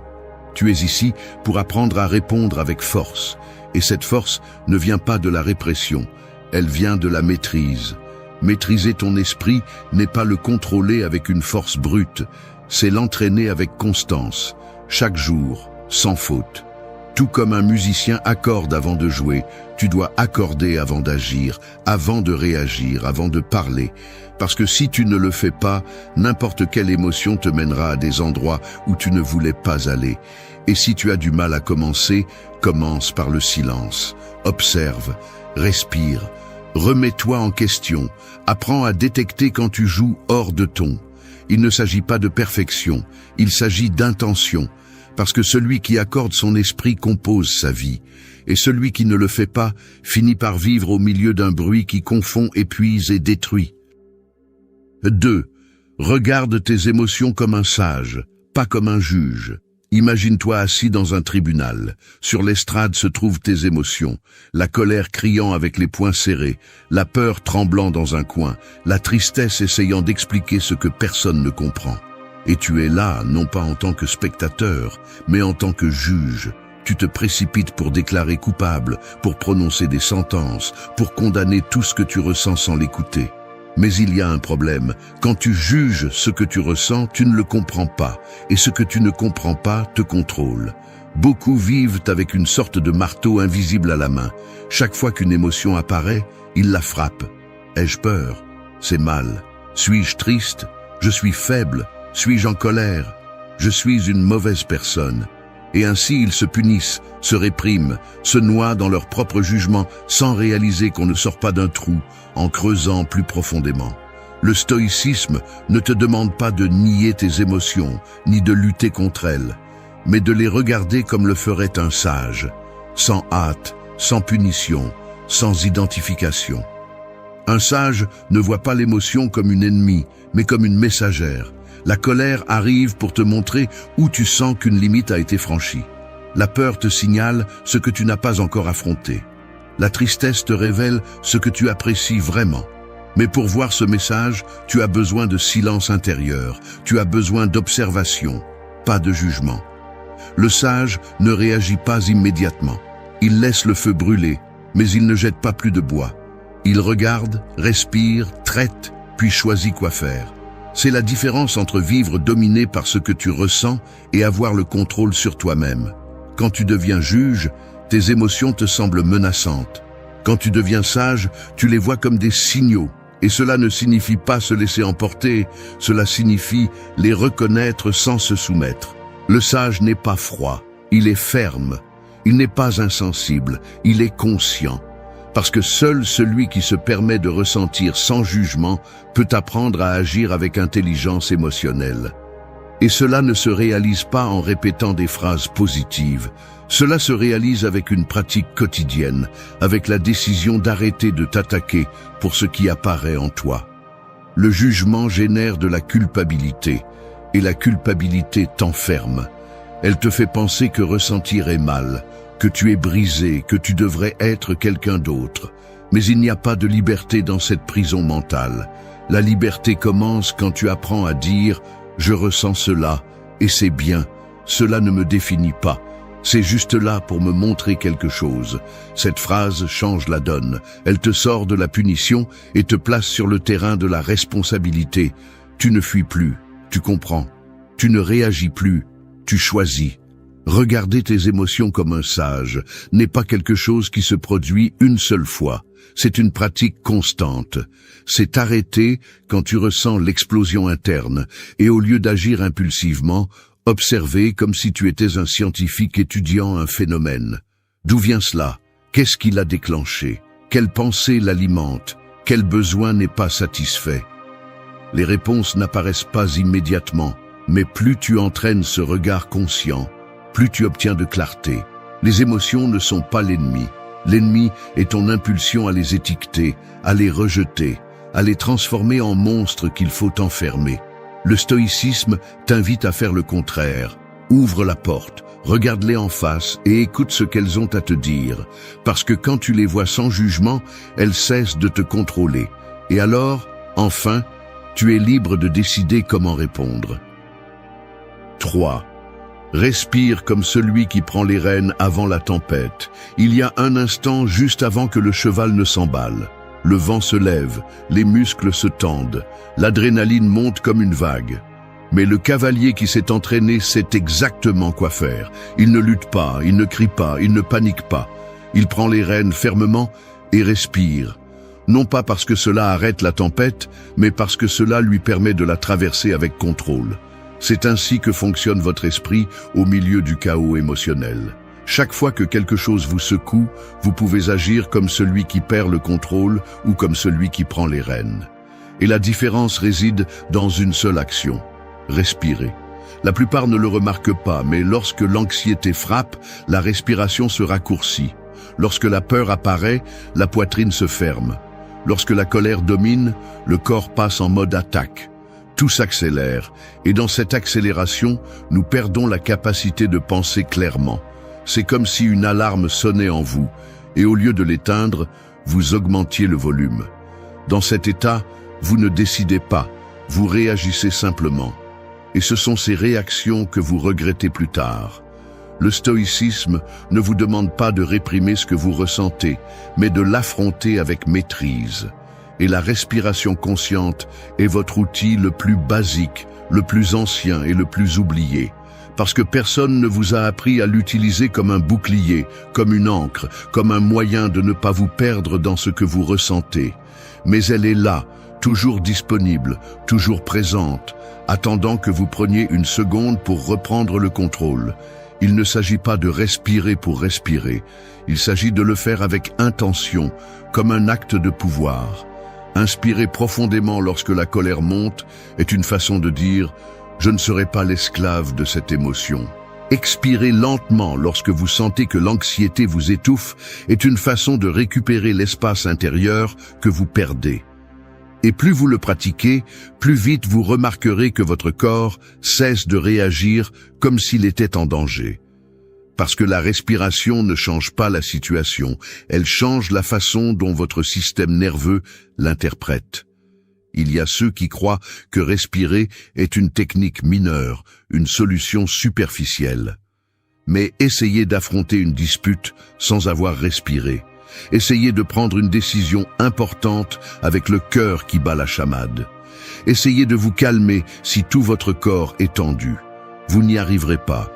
Tu es ici pour apprendre à répondre avec force. Et cette force ne vient pas de la répression, elle vient de la maîtrise. Maîtriser ton esprit n'est pas le contrôler avec une force brute, c'est l'entraîner avec constance, chaque jour, sans faute. Tout comme un musicien accorde avant de jouer, tu dois accorder avant d'agir, avant de réagir, avant de parler. Parce que si tu ne le fais pas, n'importe quelle émotion te mènera à des endroits où tu ne voulais pas aller. Et si tu as du mal à commencer, commence par le silence. Observe, respire, remets-toi en question, apprends à détecter quand tu joues hors de ton. Il ne s'agit pas de perfection, il s'agit d'intention. Parce que celui qui accorde son esprit compose sa vie, et celui qui ne le fait pas finit par vivre au milieu d'un bruit qui confond, épuise et détruit. 2. Regarde tes émotions comme un sage, pas comme un juge. Imagine-toi assis dans un tribunal. Sur l'estrade se trouvent tes émotions, la colère criant avec les poings serrés, la peur tremblant dans un coin, la tristesse essayant d'expliquer ce que personne ne comprend. Et tu es là, non pas en tant que spectateur, mais en tant que juge. Tu te précipites pour déclarer coupable, pour prononcer des sentences, pour condamner tout ce que tu ressens sans l'écouter. Mais il y a un problème. Quand tu juges ce que tu ressens, tu ne le comprends pas. Et ce que tu ne comprends pas te contrôle. Beaucoup vivent avec une sorte de marteau invisible à la main. Chaque fois qu'une émotion apparaît, ils la frappent. Ai-je peur? C'est mal. Suis-je triste? Je suis faible. Suis-je en colère? Je suis une mauvaise personne. Et ainsi ils se punissent, se répriment, se noient dans leur propre jugement sans réaliser qu'on ne sort pas d'un trou en creusant plus profondément. Le stoïcisme ne te demande pas de nier tes émotions ni de lutter contre elles, mais de les regarder comme le ferait un sage, sans hâte, sans punition, sans identification. Un sage ne voit pas l'émotion comme une ennemie, mais comme une messagère. La colère arrive pour te montrer où tu sens qu'une limite a été franchie. La peur te signale ce que tu n'as pas encore affronté. La tristesse te révèle ce que tu apprécies vraiment. Mais pour voir ce message, tu as besoin de silence intérieur, tu as besoin d'observation, pas de jugement. Le sage ne réagit pas immédiatement. Il laisse le feu brûler, mais il ne jette pas plus de bois. Il regarde, respire, traite, puis choisit quoi faire. C'est la différence entre vivre dominé par ce que tu ressens et avoir le contrôle sur toi-même. Quand tu deviens juge, tes émotions te semblent menaçantes. Quand tu deviens sage, tu les vois comme des signaux. Et cela ne signifie pas se laisser emporter, cela signifie les reconnaître sans se soumettre. Le sage n'est pas froid, il est ferme. Il n'est pas insensible, il est conscient. Parce que seul celui qui se permet de ressentir sans jugement peut apprendre à agir avec intelligence émotionnelle. Et cela ne se réalise pas en répétant des phrases positives. Cela se réalise avec une pratique quotidienne, avec la décision d'arrêter de t'attaquer pour ce qui apparaît en toi. Le jugement génère de la culpabilité, et la culpabilité t'enferme. Elle te fait penser que ressentir est mal, que tu es brisé, que tu devrais être quelqu'un d'autre. Mais il n'y a pas de liberté dans cette prison mentale. La liberté commence quand tu apprends à dire « je ressens cela, et c'est bien, cela ne me définit pas, c'est juste là pour me montrer quelque chose ». Cette phrase change la donne, elle te sort de la punition et te place sur le terrain de la responsabilité. Tu ne fuis plus, tu comprends, tu ne réagis plus, tu choisis. Regarder tes émotions comme un sage n'est pas quelque chose qui se produit une seule fois. C'est une pratique constante. C'est t'arrêter quand tu ressens l'explosion interne et au lieu d'agir impulsivement, observer comme si tu étais un scientifique étudiant un phénomène. D'où vient cela? Qu'est-ce qui l'a déclenché? Quelle pensée l'alimente? Quel besoin n'est pas satisfait? Les réponses n'apparaissent pas immédiatement, mais plus tu entraînes ce regard conscient, plus tu obtiens de clarté. Les émotions ne sont pas l'ennemi. L'ennemi est ton impulsion à les étiqueter, à les rejeter, à les transformer en monstres qu'il faut enfermer. Le stoïcisme t'invite à faire le contraire. Ouvre la porte, regarde-les en face et écoute ce qu'elles ont à te dire. Parce que quand tu les vois sans jugement, elles cessent de te contrôler. Et alors, enfin, tu es libre de décider comment répondre. 3. Respire comme celui qui prend les rênes avant la tempête. Il y a un instant juste avant que le cheval ne s'emballe. Le vent se lève, les muscles se tendent, l'adrénaline monte comme une vague. Mais le cavalier qui s'est entraîné sait exactement quoi faire. Il ne lutte pas, il ne crie pas, il ne panique pas. Il prend les rênes fermement et respire. Non pas parce que cela arrête la tempête, mais parce que cela lui permet de la traverser avec contrôle. C'est ainsi que fonctionne votre esprit au milieu du chaos émotionnel. Chaque fois que quelque chose vous secoue, vous pouvez agir comme celui qui perd le contrôle ou comme celui qui prend les rênes. Et la différence réside dans une seule action: respirer. La plupart ne le remarquent pas, mais lorsque l'anxiété frappe, la respiration se raccourcit. Lorsque la peur apparaît, la poitrine se ferme. Lorsque la colère domine, le corps passe en mode attaque. Tout s'accélère, et dans cette accélération, nous perdons la capacité de penser clairement. C'est comme si une alarme sonnait en vous, et au lieu de l'éteindre, vous augmentiez le volume. Dans cet état, vous ne décidez pas, vous réagissez simplement. Et ce sont ces réactions que vous regrettez plus tard. Le stoïcisme ne vous demande pas de réprimer ce que vous ressentez, mais de l'affronter avec maîtrise. Et la respiration consciente est votre outil le plus basique, le plus ancien et le plus oublié. Parce que personne ne vous a appris à l'utiliser comme un bouclier, comme une ancre, comme un moyen de ne pas vous perdre dans ce que vous ressentez. Mais elle est là, toujours disponible, toujours présente, attendant que vous preniez une seconde pour reprendre le contrôle. Il ne s'agit pas de respirer pour respirer, il s'agit de le faire avec intention, comme un acte de pouvoir. Inspirer profondément lorsque la colère monte est une façon de dire « Je ne serai pas l'esclave de cette émotion ». Expirer lentement lorsque vous sentez que l'anxiété vous étouffe est une façon de récupérer l'espace intérieur que vous perdez. Et plus vous le pratiquez, plus vite vous remarquerez que votre corps cesse de réagir comme s'il était en danger. Parce que la respiration ne change pas la situation, elle change la façon dont votre système nerveux l'interprète. Il y a ceux qui croient que respirer est une technique mineure, une solution superficielle. Mais essayez d'affronter une dispute sans avoir respiré. Essayez de prendre une décision importante avec le cœur qui bat la chamade. Essayez de vous calmer si tout votre corps est tendu. Vous n'y arriverez pas,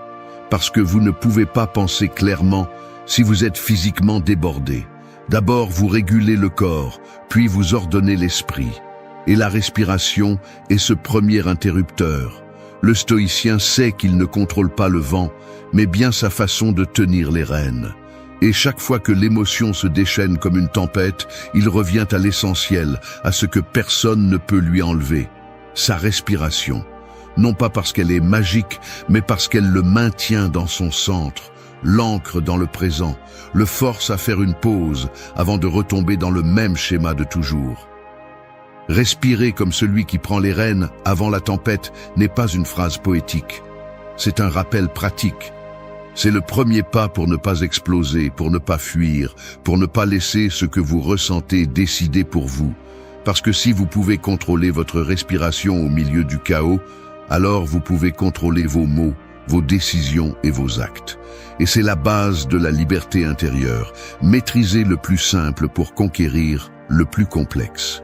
parce que vous ne pouvez pas penser clairement si vous êtes physiquement débordé. D'abord, vous régulez le corps, puis vous ordonnez l'esprit. Et la respiration est ce premier interrupteur. Le stoïcien sait qu'il ne contrôle pas le vent, mais bien sa façon de tenir les rênes. Et chaque fois que l'émotion se déchaîne comme une tempête, il revient à l'essentiel, à ce que personne ne peut lui enlever, sa respiration. Non pas parce qu'elle est magique, mais parce qu'elle le maintient dans son centre, l'ancre dans le présent, le force à faire une pause avant de retomber dans le même schéma de toujours. Respirer comme celui qui prend les rênes avant la tempête n'est pas une phrase poétique. C'est un rappel pratique. C'est le premier pas pour ne pas exploser, pour ne pas fuir, pour ne pas laisser ce que vous ressentez décider pour vous. Parce que si vous pouvez contrôler votre respiration au milieu du chaos, alors vous pouvez contrôler vos mots, vos décisions et vos actes. Et c'est la base de la liberté intérieure. Maîtriser le plus simple pour conquérir le plus complexe.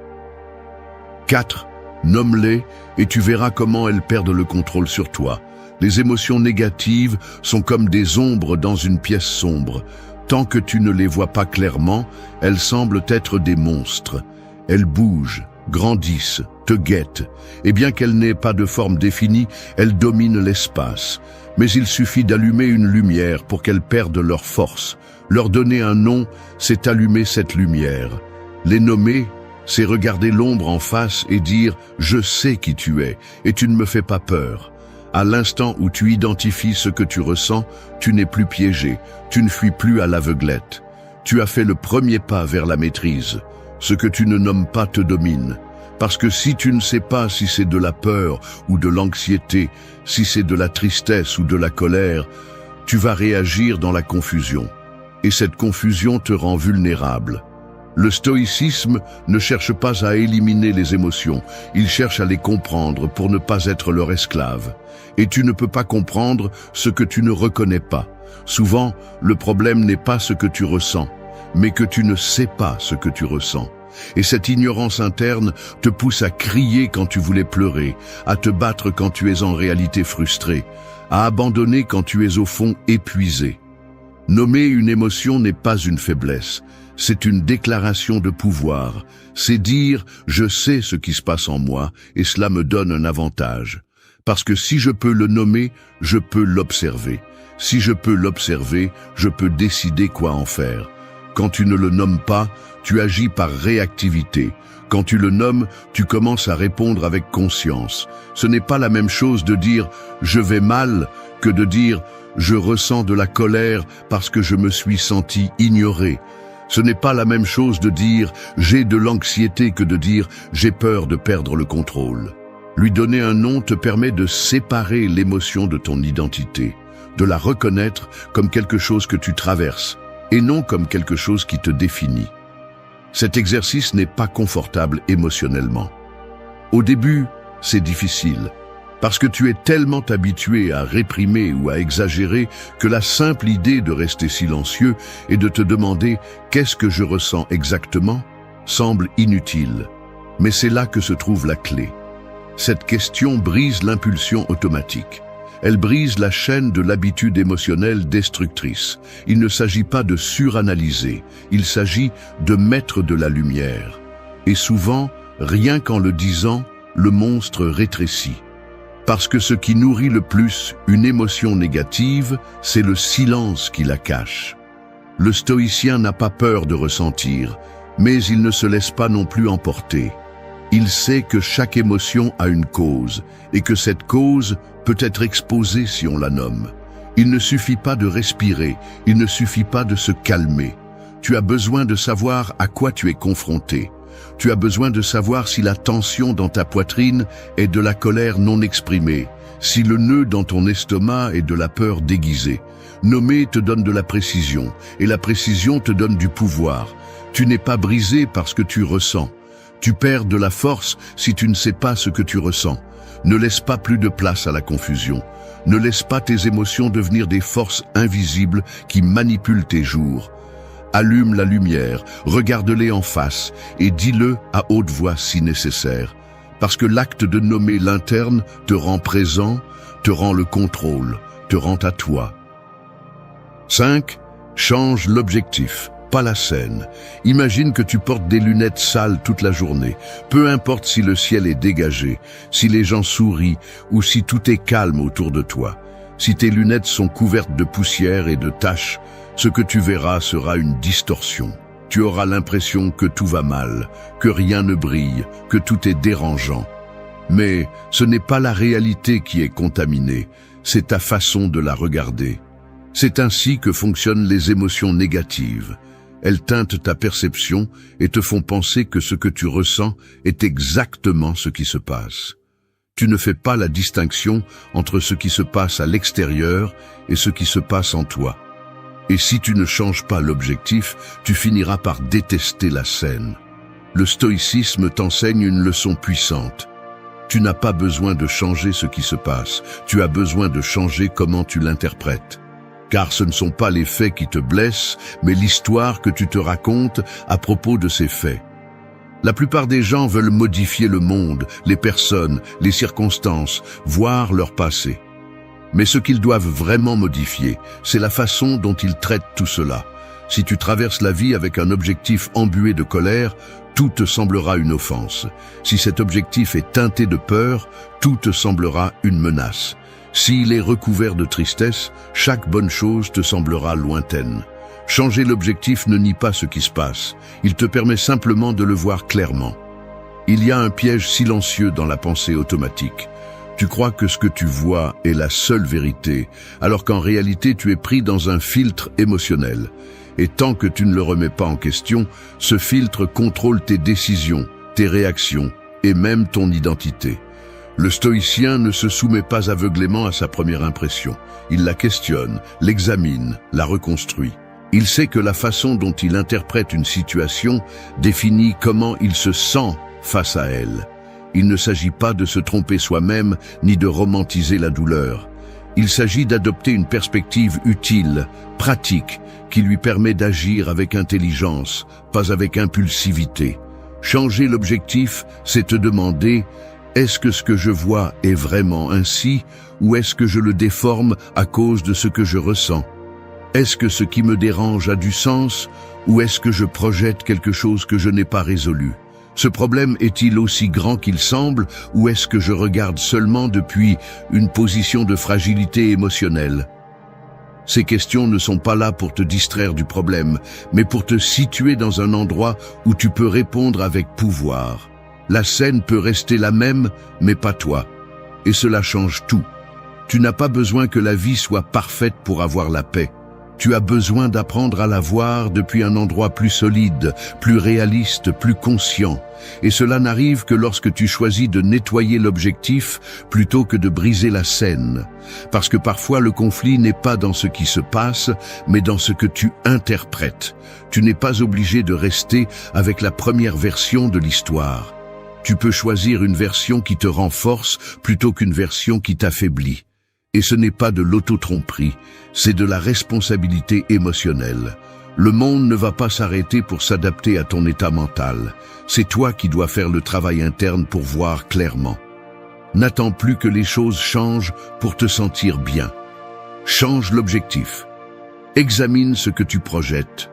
4. Nomme-les et tu verras comment elles perdent le contrôle sur toi. Les émotions négatives sont comme des ombres dans une pièce sombre. Tant que tu ne les vois pas clairement, elles semblent être des monstres. Elles bougent, grandissent, te guettent, et bien qu'elles n'aient pas de forme définie, elles dominent l'espace. Mais il suffit d'allumer une lumière pour qu'elles perdent leur force. Leur donner un nom, c'est allumer cette lumière. Les nommer, c'est regarder l'ombre en face et dire « Je sais qui tu es, et tu ne me fais pas peur ». À l'instant où tu identifies ce que tu ressens, tu n'es plus piégé, tu ne fuis plus à l'aveuglette. Tu as fait le premier pas vers la maîtrise. Ce que tu ne nommes pas te domine. Parce que si tu ne sais pas si c'est de la peur ou de l'anxiété, si c'est de la tristesse ou de la colère, tu vas réagir dans la confusion. Et cette confusion te rend vulnérable. Le stoïcisme ne cherche pas à éliminer les émotions, il cherche à les comprendre pour ne pas être leur esclave. Et tu ne peux pas comprendre ce que tu ne reconnais pas. Souvent, le problème n'est pas ce que tu ressens, mais que tu ne sais pas ce que tu ressens. Et cette ignorance interne te pousse à crier quand tu voulais pleurer, à te battre quand tu es en réalité frustré, à abandonner quand tu es au fond épuisé. Nommer une émotion n'est pas une faiblesse, c'est une déclaration de pouvoir. C'est dire « je sais ce qui se passe en moi et cela me donne un avantage ». Parce que si je peux le nommer, je peux l'observer. Si je peux l'observer, je peux décider quoi en faire. Quand tu ne le nommes pas, tu agis par réactivité. Quand tu le nommes, tu commences à répondre avec conscience. Ce n'est pas la même chose de dire « je vais mal » que de dire « je ressens de la colère parce que je me suis senti ignoré ». Ce n'est pas la même chose de dire « j'ai de l'anxiété » que de dire « j'ai peur de perdre le contrôle ». Lui donner un nom te permet de séparer l'émotion de ton identité, de la reconnaître comme quelque chose que tu traverses, et non comme quelque chose qui te définit. Cet exercice n'est pas confortable émotionnellement. Au début, c'est difficile, parce que tu es tellement habitué à réprimer ou à exagérer que la simple idée de rester silencieux et de te demander « qu'est-ce que je ressens exactement ?» semble inutile. Mais c'est là que se trouve la clé. Cette question brise l'impulsion automatique. Elle brise la chaîne de l'habitude émotionnelle destructrice. Il ne s'agit pas de suranalyser, il s'agit de mettre de la lumière. Et souvent, rien qu'en le disant, le monstre rétrécit. Parce que ce qui nourrit le plus une émotion négative, c'est le silence qui la cache. Le stoïcien n'a pas peur de ressentir, mais il ne se laisse pas non plus emporter. Il sait que chaque émotion a une cause, et que cette cause peut être exposée si on la nomme. Il ne suffit pas de respirer, il ne suffit pas de se calmer. Tu as besoin de savoir à quoi tu es confronté. Tu as besoin de savoir si la tension dans ta poitrine est de la colère non exprimée, si le nœud dans ton estomac est de la peur déguisée. Nommer te donne de la précision, et la précision te donne du pouvoir. Tu n'es pas brisé parce que tu ressens. Tu perds de la force si tu ne sais pas ce que tu ressens. Ne laisse pas plus de place à la confusion. Ne laisse pas tes émotions devenir des forces invisibles qui manipulent tes jours. Allume la lumière, regarde-les en face et dis-le à haute voix si nécessaire. Parce que l'acte de nommer l'interne te rend présent, te rend le contrôle, te rend à toi. 5. Change l'objectif, pas la scène. Imagine que tu portes des lunettes sales toute la journée. Peu importe si le ciel est dégagé, si les gens sourient ou si tout est calme autour de toi. Si tes lunettes sont couvertes de poussière et de taches, ce que tu verras sera une distorsion. Tu auras l'impression que tout va mal, que rien ne brille, que tout est dérangeant. Mais ce n'est pas la réalité qui est contaminée, c'est ta façon de la regarder. C'est ainsi que fonctionnent les émotions négatives. Elles teintent ta perception et te font penser que ce que tu ressens est exactement ce qui se passe. Tu ne fais pas la distinction entre ce qui se passe à l'extérieur et ce qui se passe en toi. Et si tu ne changes pas l'objectif, tu finiras par détester la scène. Le stoïcisme t'enseigne une leçon puissante. Tu n'as pas besoin de changer ce qui se passe, tu as besoin de changer comment tu l'interprètes. Car ce ne sont pas les faits qui te blessent, mais l'histoire que tu te racontes à propos de ces faits. La plupart des gens veulent modifier le monde, les personnes, les circonstances, voire leur passé. Mais ce qu'ils doivent vraiment modifier, c'est la façon dont ils traitent tout cela. Si tu traverses la vie avec un objectif embué de colère, tout te semblera une offense. Si cet objectif est teinté de peur, tout te semblera une menace. S'il est recouvert de tristesse, chaque bonne chose te semblera lointaine. Changer l'objectif ne nie pas ce qui se passe, il te permet simplement de le voir clairement. Il y a un piège silencieux dans la pensée automatique. Tu crois que ce que tu vois est la seule vérité, alors qu'en réalité tu es pris dans un filtre émotionnel. Et tant que tu ne le remets pas en question, ce filtre contrôle tes décisions, tes réactions et même ton identité. Le stoïcien ne se soumet pas aveuglément à sa première impression. Il la questionne, l'examine, la reconstruit. Il sait que la façon dont il interprète une situation définit comment il se sent face à elle. Il ne s'agit pas de se tromper soi-même ni de romantiser la douleur. Il s'agit d'adopter une perspective utile, pratique, qui lui permet d'agir avec intelligence, pas avec impulsivité. Changer l'objectif, c'est te demander « Est-ce que ce que je vois est vraiment ainsi ou est-ce que je le déforme à cause de ce que je ressens ? Est-ce que ce qui me dérange a du sens ou est-ce que je projette quelque chose que je n'ai pas résolu ? Ce problème est-il aussi grand qu'il semble ou est-ce que je regarde seulement depuis une position de fragilité émotionnelle ? Ces questions ne sont pas là pour te distraire du problème, mais pour te situer dans un endroit où tu peux répondre avec pouvoir. La scène peut rester la même, mais pas toi. Et cela change tout. Tu n'as pas besoin que la vie soit parfaite pour avoir la paix. Tu as besoin d'apprendre à la voir depuis un endroit plus solide, plus réaliste, plus conscient. Et cela n'arrive que lorsque tu choisis de nettoyer l'objectif plutôt que de briser la scène. Parce que parfois le conflit n'est pas dans ce qui se passe, mais dans ce que tu interprètes. Tu n'es pas obligé de rester avec la première version de l'histoire. Tu peux choisir une version qui te renforce plutôt qu'une version qui t'affaiblit. Et ce n'est pas de l'auto-tromperie, c'est de la responsabilité émotionnelle. Le monde ne va pas s'arrêter pour s'adapter à ton état mental. C'est toi qui dois faire le travail interne pour voir clairement. N'attends plus que les choses changent pour te sentir bien. Change l'objectif. Examine ce que tu projettes.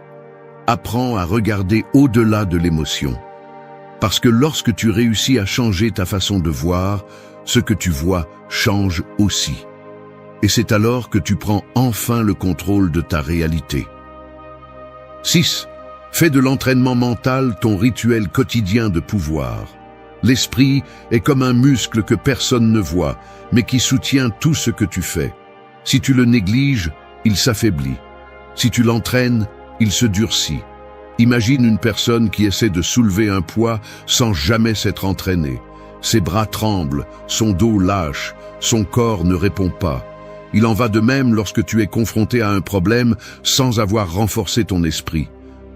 Apprends à regarder au-delà de l'émotion. Parce que lorsque tu réussis à changer ta façon de voir, ce que tu vois change aussi. Et c'est alors que tu prends enfin le contrôle de ta réalité. 6. Fais de l'entraînement mental ton rituel quotidien de pouvoir. L'esprit est comme un muscle que personne ne voit, mais qui soutient tout ce que tu fais. Si tu le négliges, il s'affaiblit. Si tu l'entraînes, il se durcit. Imagine une personne qui essaie de soulever un poids sans jamais s'être entraînée. Ses bras tremblent, son dos lâche, son corps ne répond pas. Il en va de même lorsque tu es confronté à un problème sans avoir renforcé ton esprit.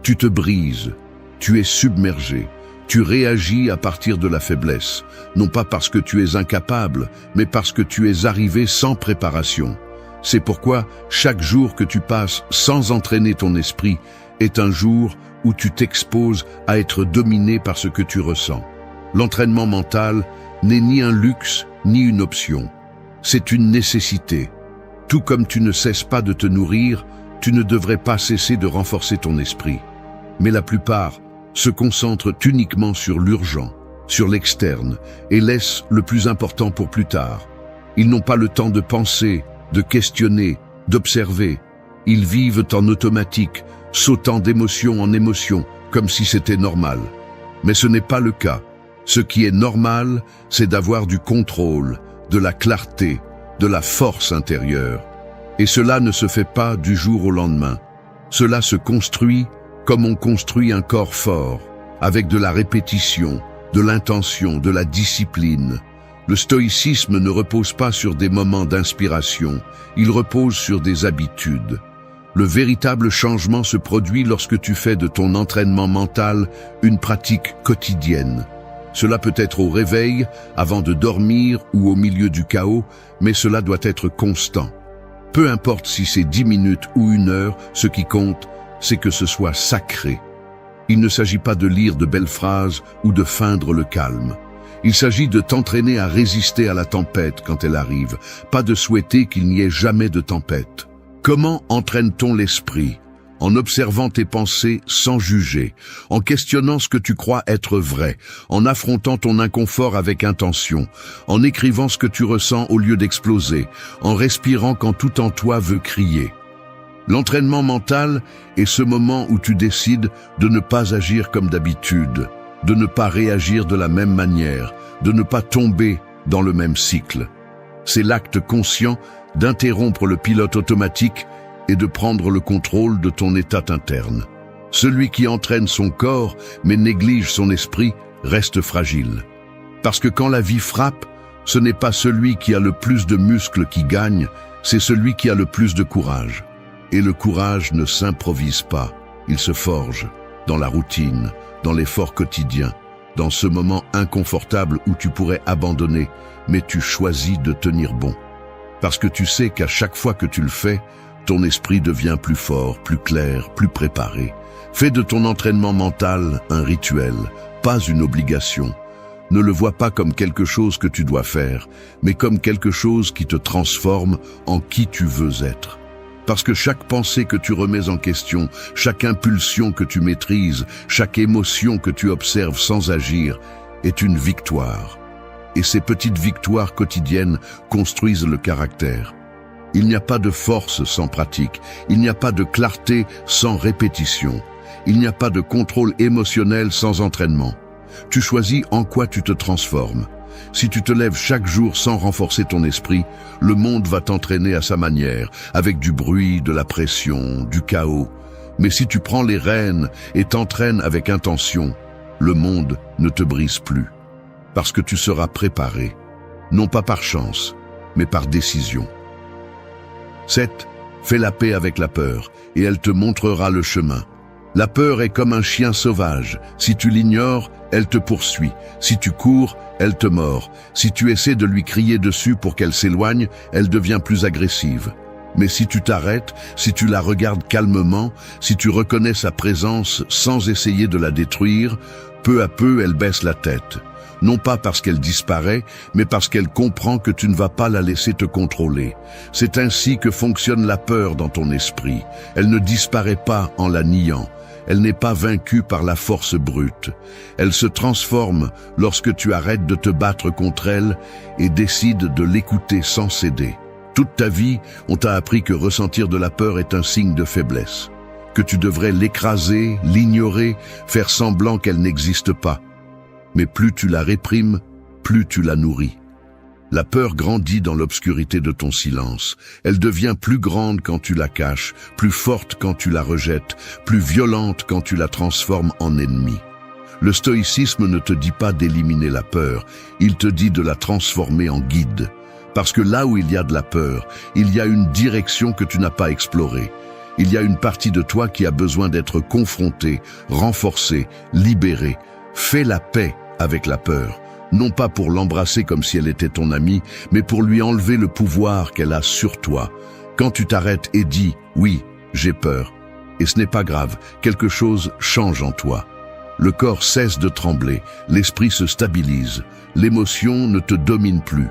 Tu te brises, tu es submergé, tu réagis à partir de la faiblesse, non pas parce que tu es incapable, mais parce que tu es arrivé sans préparation. C'est pourquoi chaque jour que tu passes sans entraîner ton esprit est un jour où tu t'exposes à être dominé par ce que tu ressens. L'entraînement mental n'est ni un luxe ni une option. C'est une nécessité. Tout comme tu ne cesses pas de te nourrir, tu ne devrais pas cesser de renforcer ton esprit. Mais la plupart se concentrent uniquement sur l'urgent, sur l'externe, et laissent le plus important pour plus tard. Ils n'ont pas le temps de penser, de questionner, d'observer. Ils vivent en automatique, sautant d'émotion en émotion, comme si c'était normal. Mais ce n'est pas le cas. Ce qui est normal, c'est d'avoir du contrôle, de la clarté, de la force intérieure. Et cela ne se fait pas du jour au lendemain. Cela se construit comme on construit un corps fort, avec de la répétition, de l'intention, de la discipline. Le stoïcisme ne repose pas sur des moments d'inspiration, il repose sur des habitudes. Le véritable changement se produit lorsque tu fais de ton entraînement mental une pratique quotidienne. Cela peut être au réveil, avant de dormir ou au milieu du chaos, mais cela doit être constant. Peu importe si c'est 10 minutes ou 1 heure, ce qui compte, c'est que ce soit sacré. Il ne s'agit pas de lire de belles phrases ou de feindre le calme. Il s'agit de t'entraîner à résister à la tempête quand elle arrive, pas de souhaiter qu'il n'y ait jamais de tempête. Comment entraîne-t-on l'esprit? En observant tes pensées sans juger, en questionnant ce que tu crois être vrai, en affrontant ton inconfort avec intention, en écrivant ce que tu ressens au lieu d'exploser, en respirant quand tout en toi veut crier. L'entraînement mental est ce moment où tu décides de ne pas agir comme d'habitude, de ne pas réagir de la même manière, de ne pas tomber dans le même cycle. C'est l'acte conscient d'interrompre le pilote automatique et de prendre le contrôle de ton état interne. Celui qui entraîne son corps mais néglige son esprit reste fragile. Parce que quand la vie frappe, ce n'est pas celui qui a le plus de muscles qui gagne, c'est celui qui a le plus de courage. Et le courage ne s'improvise pas, il se forge dans la routine, dans l'effort quotidien, dans ce moment inconfortable où tu pourrais abandonner, mais tu choisis de tenir bon. Parce que tu sais qu'à chaque fois que tu le fais, ton esprit devient plus fort, plus clair, plus préparé. Fais de ton entraînement mental un rituel, pas une obligation. Ne le vois pas comme quelque chose que tu dois faire, mais comme quelque chose qui te transforme en qui tu veux être. Parce que chaque pensée que tu remets en question, chaque impulsion que tu maîtrises, chaque émotion que tu observes sans agir, est une victoire. Et ces petites victoires quotidiennes construisent le caractère. Il n'y a pas de force sans pratique, il n'y a pas de clarté sans répétition, il n'y a pas de contrôle émotionnel sans entraînement. Tu choisis en quoi tu te transformes. Si tu te lèves chaque jour sans renforcer ton esprit, le monde va t'entraîner à sa manière, avec du bruit, de la pression, du chaos. Mais si tu prends les rênes et t'entraînes avec intention, le monde ne te brise plus. Parce que tu seras préparé, non pas par chance, mais par décision. 7. Fais la paix avec la peur, et elle te montrera le chemin. La peur est comme un chien sauvage. Si tu l'ignores, elle te poursuit. Si tu cours, elle te mord. Si tu essaies de lui crier dessus pour qu'elle s'éloigne, elle devient plus agressive. Mais si tu t'arrêtes, si tu la regardes calmement, si tu reconnais sa présence sans essayer de la détruire, peu à peu elle baisse la tête. Non pas parce qu'elle disparaît, mais parce qu'elle comprend que tu ne vas pas la laisser te contrôler. C'est ainsi que fonctionne la peur dans ton esprit. Elle ne disparaît pas en la niant. Elle n'est pas vaincue par la force brute. Elle se transforme lorsque tu arrêtes de te battre contre elle et décides de l'écouter sans céder. Toute ta vie, on t'a appris que ressentir de la peur est un signe de faiblesse, que tu devrais l'écraser, l'ignorer, faire semblant qu'elle n'existe pas. Mais plus tu la réprimes, plus tu la nourris. La peur grandit dans l'obscurité de ton silence. Elle devient plus grande quand tu la caches, plus forte quand tu la rejettes, plus violente quand tu la transformes en ennemi. Le stoïcisme ne te dit pas d'éliminer la peur, il te dit de la transformer en guide. Parce que là où il y a de la peur, il y a une direction que tu n'as pas explorée. Il y a une partie de toi qui a besoin d'être confrontée, renforcée, libérée. Fais la paix avec la peur, non pas pour l'embrasser comme si elle était ton amie, mais pour lui enlever le pouvoir qu'elle a sur toi. Quand tu t'arrêtes et dis « oui, j'ai peur », et ce n'est pas grave, quelque chose change en toi. Le corps cesse de trembler, l'esprit se stabilise, l'émotion ne te domine plus,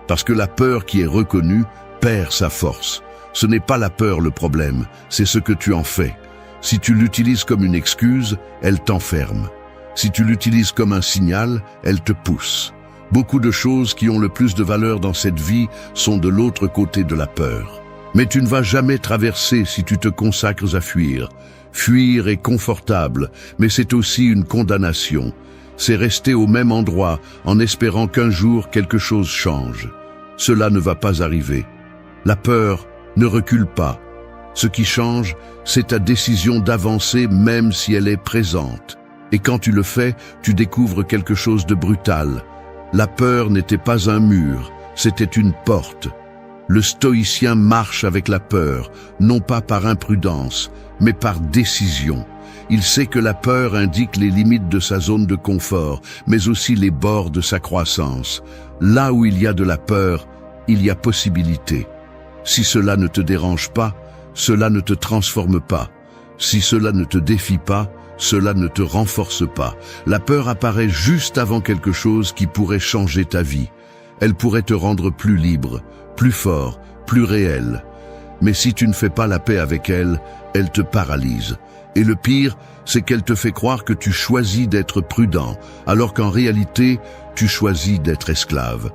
parce que la peur qui est reconnue perd sa force. Ce n'est pas la peur le problème, c'est ce que tu en fais. Si tu l'utilises comme une excuse, elle t'enferme. Si tu l'utilises comme un signal, elle te pousse. Beaucoup de choses qui ont le plus de valeur dans cette vie sont de l'autre côté de la peur. Mais tu ne vas jamais traverser si tu te consacres à fuir. Fuir est confortable, mais c'est aussi une condamnation. C'est rester au même endroit en espérant qu'un jour quelque chose change. Cela ne va pas arriver. La peur ne recule pas. Ce qui change, c'est ta décision d'avancer même si elle est présente. Et quand tu le fais, tu découvres quelque chose de brutal. La peur n'était pas un mur, c'était une porte. Le stoïcien marche avec la peur, non pas par imprudence, mais par décision. Il sait que la peur indique les limites de sa zone de confort, mais aussi les bords de sa croissance. Là où il y a de la peur, il y a possibilité. Si cela ne te dérange pas, cela ne te transforme pas. Si cela ne te défie pas, cela ne te renforce pas. La peur apparaît juste avant quelque chose qui pourrait changer ta vie. Elle pourrait te rendre plus libre, plus fort, plus réel. Mais si tu ne fais pas la paix avec elle, elle te paralyse. Et le pire, c'est qu'elle te fait croire que tu choisis d'être prudent, alors qu'en réalité, tu choisis d'être esclave.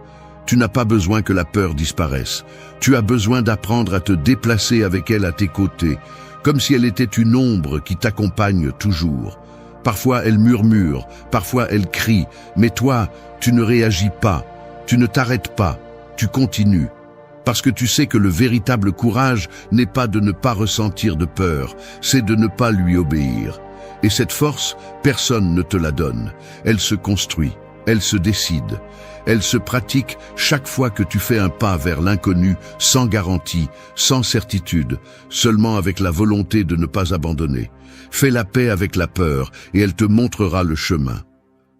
Tu n'as pas besoin que la peur disparaisse. Tu as besoin d'apprendre à te déplacer avec elle à tes côtés, comme si elle était une ombre qui t'accompagne toujours. Parfois elle murmure, parfois elle crie, mais toi, tu ne réagis pas, tu ne t'arrêtes pas, tu continues. Parce que tu sais que le véritable courage n'est pas de ne pas ressentir de peur, c'est de ne pas lui obéir. Et cette force, personne ne te la donne. Elle se construit, elle se décide. Elle se pratique chaque fois que tu fais un pas vers l'inconnu, sans garantie, sans certitude, seulement avec la volonté de ne pas abandonner. Fais la paix avec la peur et elle te montrera le chemin.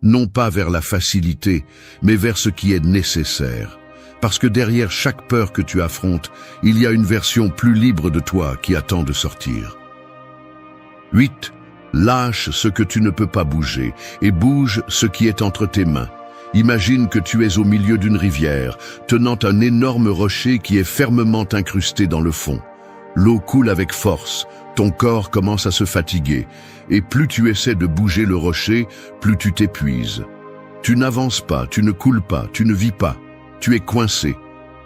Non pas vers la facilité, mais vers ce qui est nécessaire. Parce que derrière chaque peur que tu affrontes, il y a une version plus libre de toi qui attend de sortir. 8. Lâche ce que tu ne peux pas bouger et bouge ce qui est entre tes mains. Imagine que tu es au milieu d'une rivière, tenant un énorme rocher qui est fermement incrusté dans le fond. L'eau coule avec force, ton corps commence à se fatiguer, et plus tu essaies de bouger le rocher, plus tu t'épuises. Tu n'avances pas, tu ne coules pas, tu ne vis pas. Tu es coincé.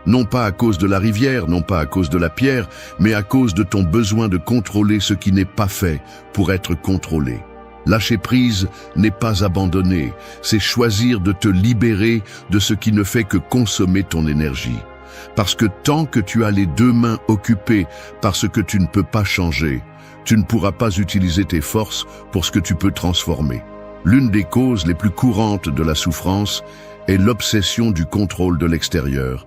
Non pas à cause de la rivière, non pas à cause de la pierre, mais à cause de ton besoin de contrôler ce qui n'est pas fait pour être contrôlé. Lâcher prise n'est pas abandonner, c'est choisir de te libérer de ce qui ne fait que consommer ton énergie. Parce que tant que tu as les deux mains occupées par ce que tu ne peux pas changer, tu ne pourras pas utiliser tes forces pour ce que tu peux transformer. L'une des causes les plus courantes de la souffrance est l'obsession du contrôle de l'extérieur.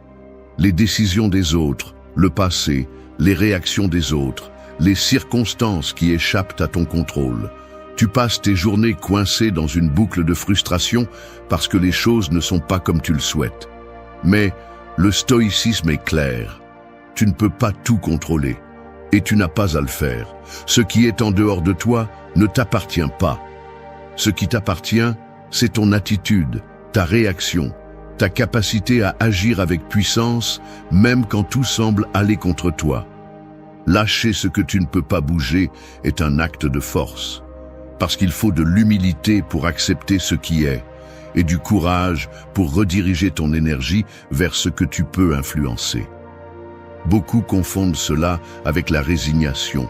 Les décisions des autres, le passé, les réactions des autres, les circonstances qui échappent à ton contrôle. Tu passes tes journées coincées dans une boucle de frustration parce que les choses ne sont pas comme tu le souhaites. Mais le stoïcisme est clair. Tu ne peux pas tout contrôler et tu n'as pas à le faire. Ce qui est en dehors de toi ne t'appartient pas. Ce qui t'appartient, c'est ton attitude, ta réaction, ta capacité à agir avec puissance, même quand tout semble aller contre toi. Lâcher ce que tu ne peux pas bouger est un acte de force. Parce qu'il faut de l'humilité pour accepter ce qui est, et du courage pour rediriger ton énergie vers ce que tu peux influencer. Beaucoup confondent cela avec la résignation,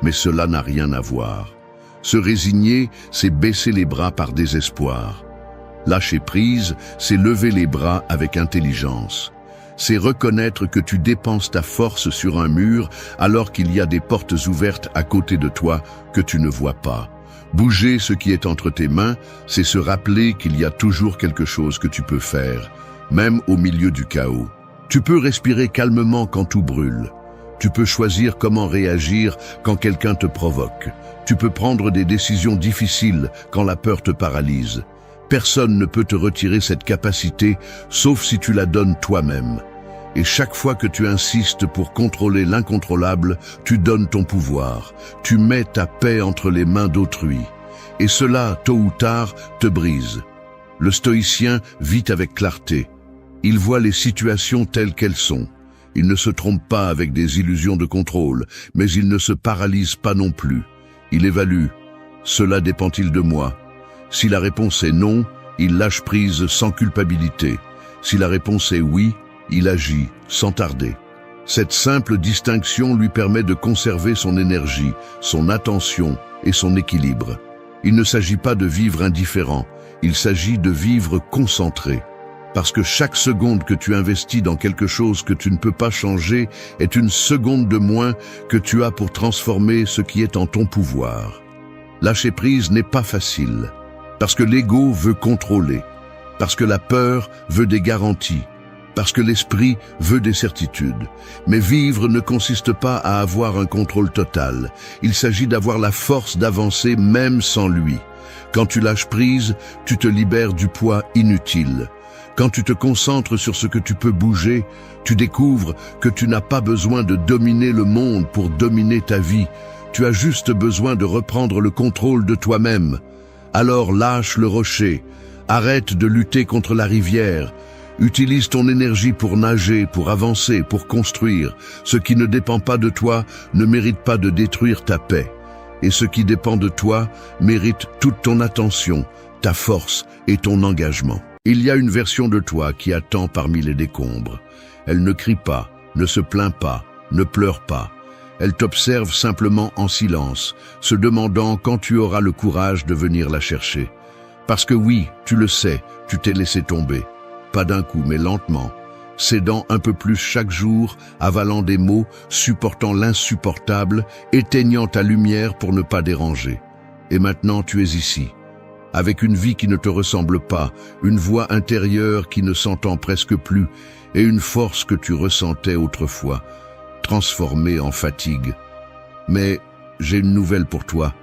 mais cela n'a rien à voir. Se résigner, c'est baisser les bras par désespoir. Lâcher prise, c'est lever les bras avec intelligence. C'est reconnaître que tu dépenses ta force sur un mur alors qu'il y a des portes ouvertes à côté de toi que tu ne vois pas. Bouger ce qui est entre tes mains, c'est se rappeler qu'il y a toujours quelque chose que tu peux faire, même au milieu du chaos. Tu peux respirer calmement quand tout brûle. Tu peux choisir comment réagir quand quelqu'un te provoque. Tu peux prendre des décisions difficiles quand la peur te paralyse. Personne ne peut te retirer cette capacité, sauf si tu la donnes toi-même. Et chaque fois que tu insistes pour contrôler l'incontrôlable, tu donnes ton pouvoir. Tu mets ta paix entre les mains d'autrui. Et cela, tôt ou tard, te brise. Le stoïcien vit avec clarté. Il voit les situations telles qu'elles sont. Il ne se trompe pas avec des illusions de contrôle, mais il ne se paralyse pas non plus. Il évalue. Cela dépend-il de moi? Si la réponse est non, il lâche prise sans culpabilité. Si la réponse est oui, il agit sans tarder. Cette simple distinction lui permet de conserver son énergie, son attention et son équilibre. Il ne s'agit pas de vivre indifférent, il s'agit de vivre concentré. Parce que chaque seconde que tu investis dans quelque chose que tu ne peux pas changer est une seconde de moins que tu as pour transformer ce qui est en ton pouvoir. Lâcher prise n'est pas facile, parce que l'ego veut contrôler, parce que la peur veut des garanties, parce que l'esprit veut des certitudes. Mais vivre ne consiste pas à avoir un contrôle total. Il s'agit d'avoir la force d'avancer même sans lui. Quand tu lâches prise, tu te libères du poids inutile. Quand tu te concentres sur ce que tu peux bouger, tu découvres que tu n'as pas besoin de dominer le monde pour dominer ta vie. tu as juste besoin de reprendre le contrôle de toi-même. Alors lâche le rocher, arrête de lutter contre la rivière, utilise ton énergie pour nager, pour avancer, pour construire. Ce qui ne dépend pas de toi ne mérite pas de détruire ta paix. Et ce qui dépend de toi mérite toute ton attention, ta force et ton engagement. Il y a une version de toi qui attend parmi les décombres. Elle ne crie pas, ne se plaint pas, ne pleure pas. Elle t'observe simplement en silence, se demandant quand tu auras le courage de venir la chercher. Parce que oui, tu le sais, tu t'es laissé tomber. Pas d'un coup, mais lentement, cédant un peu plus chaque jour, avalant des mots, supportant l'insupportable, éteignant ta lumière pour ne pas déranger. Et maintenant tu es ici, avec une vie qui ne te ressemble pas, une voix intérieure qui ne s'entend presque plus, et une force que tu ressentais autrefois, transformée en fatigue. Mais j'ai une nouvelle pour toi.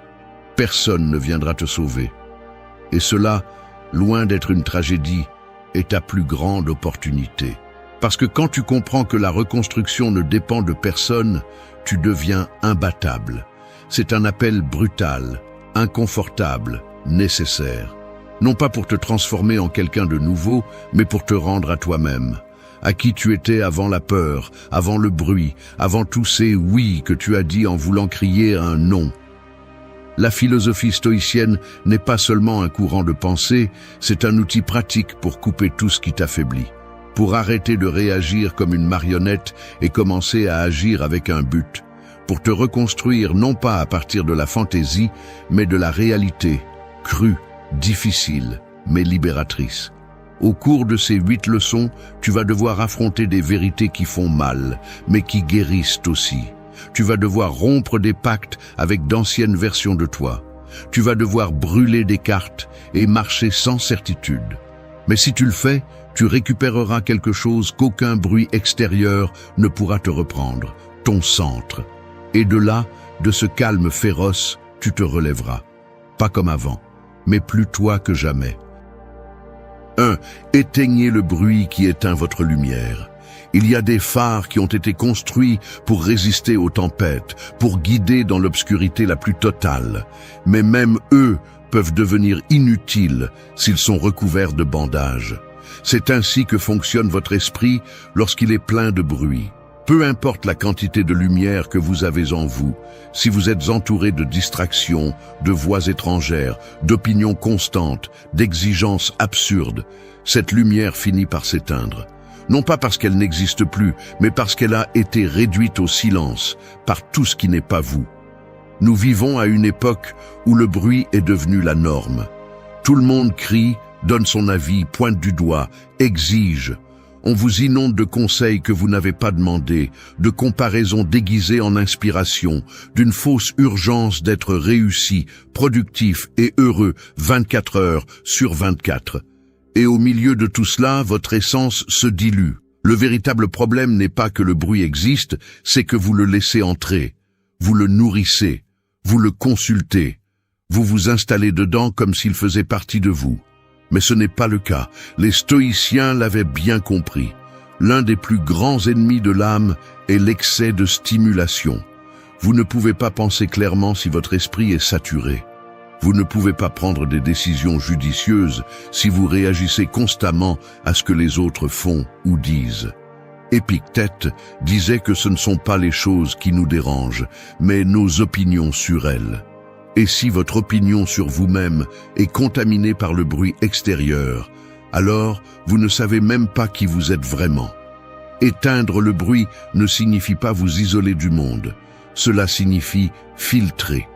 Personne ne viendra te sauver. Et cela, loin d'être une tragédie, est ta plus grande opportunité. Parce que quand tu comprends que la reconstruction ne dépend de personne, tu deviens imbattable. C'est un appel brutal, inconfortable, nécessaire. Non pas pour te transformer en quelqu'un de nouveau, mais pour te rendre à toi-même. À qui tu étais avant la peur, avant le bruit, avant tous ces « oui » que tu as dit en voulant crier un « non ». La philosophie stoïcienne n'est pas seulement un courant de pensée, c'est un outil pratique pour couper tout ce qui t'affaiblit, pour arrêter de réagir comme une marionnette et commencer à agir avec un but, pour te reconstruire non pas à partir de la fantaisie, mais de la réalité, crue, difficile, mais libératrice. Au cours de ces 8 leçons, tu vas devoir affronter des vérités qui font mal, mais qui guérissent aussi. Tu vas devoir rompre des pactes avec d'anciennes versions de toi. Tu vas devoir brûler des cartes et marcher sans certitude. Mais si tu le fais, tu récupéreras quelque chose qu'aucun bruit extérieur ne pourra te reprendre, ton centre. Et de là, de ce calme féroce, tu te relèveras. Pas comme avant, mais plus toi que jamais. 1. Éteignez le bruit qui éteint votre lumière. Il y a des phares qui ont été construits pour résister aux tempêtes, pour guider dans l'obscurité la plus totale. Mais même eux peuvent devenir inutiles s'ils sont recouverts de bandages. C'est ainsi que fonctionne votre esprit lorsqu'il est plein de bruit. Peu importe la quantité de lumière que vous avez en vous, si vous êtes entouré de distractions, de voix étrangères, d'opinions constantes, d'exigences absurdes, cette lumière finit par s'éteindre. Non pas parce qu'elle n'existe plus, mais parce qu'elle a été réduite au silence par tout ce qui n'est pas vous. Nous vivons à une époque où le bruit est devenu la norme. Tout le monde crie, donne son avis, pointe du doigt, exige. On vous inonde de conseils que vous n'avez pas demandés, de comparaisons déguisées en inspiration, d'une fausse urgence d'être réussi, productif et heureux 24 heures sur 24. Et au milieu de tout cela, votre essence se dilue. Le véritable problème n'est pas que le bruit existe, c'est que vous le laissez entrer. Vous le nourrissez, vous le consultez. Vous vous installez dedans comme s'il faisait partie de vous. Mais ce n'est pas le cas. Les stoïciens l'avaient bien compris. L'un des plus grands ennemis de l'âme est l'excès de stimulation. Vous ne pouvez pas penser clairement si votre esprit est saturé. Vous ne pouvez pas prendre des décisions judicieuses si vous réagissez constamment à ce que les autres font ou disent. Épictète disait que ce ne sont pas les choses qui nous dérangent, mais nos opinions sur elles. Et si votre opinion sur vous-même est contaminée par le bruit extérieur, alors vous ne savez même pas qui vous êtes vraiment. Éteindre le bruit ne signifie pas vous isoler du monde. Cela signifie filtrer,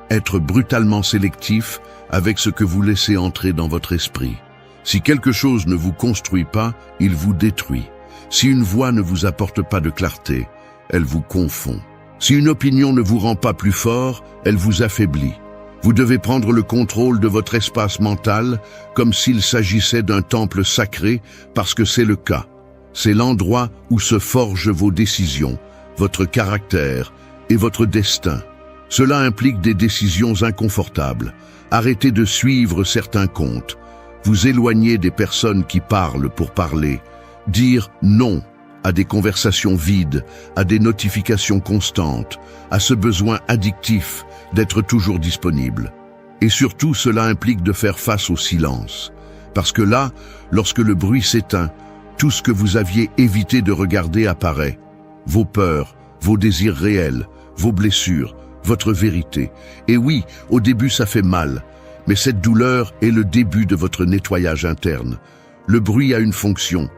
être brutalement sélectif avec ce que vous laissez entrer dans votre esprit. Si quelque chose ne vous construit pas, il vous détruit. Si une voix ne vous apporte pas de clarté, elle vous confond. Si une opinion ne vous rend pas plus fort, elle vous affaiblit. Vous devez prendre le contrôle de votre espace mental comme s'il s'agissait d'un temple sacré, parce que c'est le cas. C'est l'endroit où se forgent vos décisions, votre caractère et votre destin. Cela implique des décisions inconfortables. Arrêtez de suivre certains comptes. Vous éloigner des personnes qui parlent pour parler. Dire non à des conversations vides, à des notifications constantes, à ce besoin addictif d'être toujours disponible. Et surtout, cela implique de faire face au silence. Parce que là, lorsque le bruit s'éteint, tout ce que vous aviez évité de regarder apparaît. Vos peurs, vos désirs réels, vos blessures, votre vérité. Et oui, au début ça fait mal, mais cette douleur est le début de votre nettoyage interne. Le bruit a une fonction,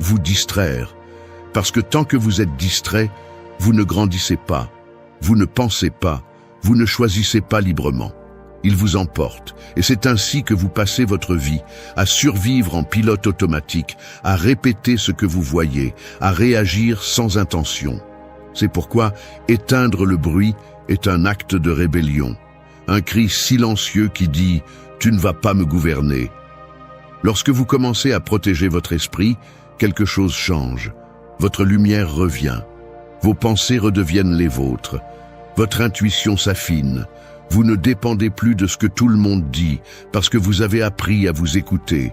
vous distraire. Parce que tant que vous êtes distrait, vous ne grandissez pas, vous ne pensez pas, vous ne choisissez pas librement. Il vous emporte, et c'est ainsi que vous passez votre vie à survivre en pilote automatique, à répéter ce que vous voyez, à réagir sans intention. C'est pourquoi éteindre le bruit est un acte de rébellion, un cri silencieux qui dit « Tu ne vas pas me gouverner ». Lorsque vous commencez à protéger votre esprit, quelque chose change. Votre lumière revient. Vos pensées redeviennent les vôtres. Votre intuition s'affine. Vous ne dépendez plus de ce que tout le monde dit, parce que vous avez appris à vous écouter.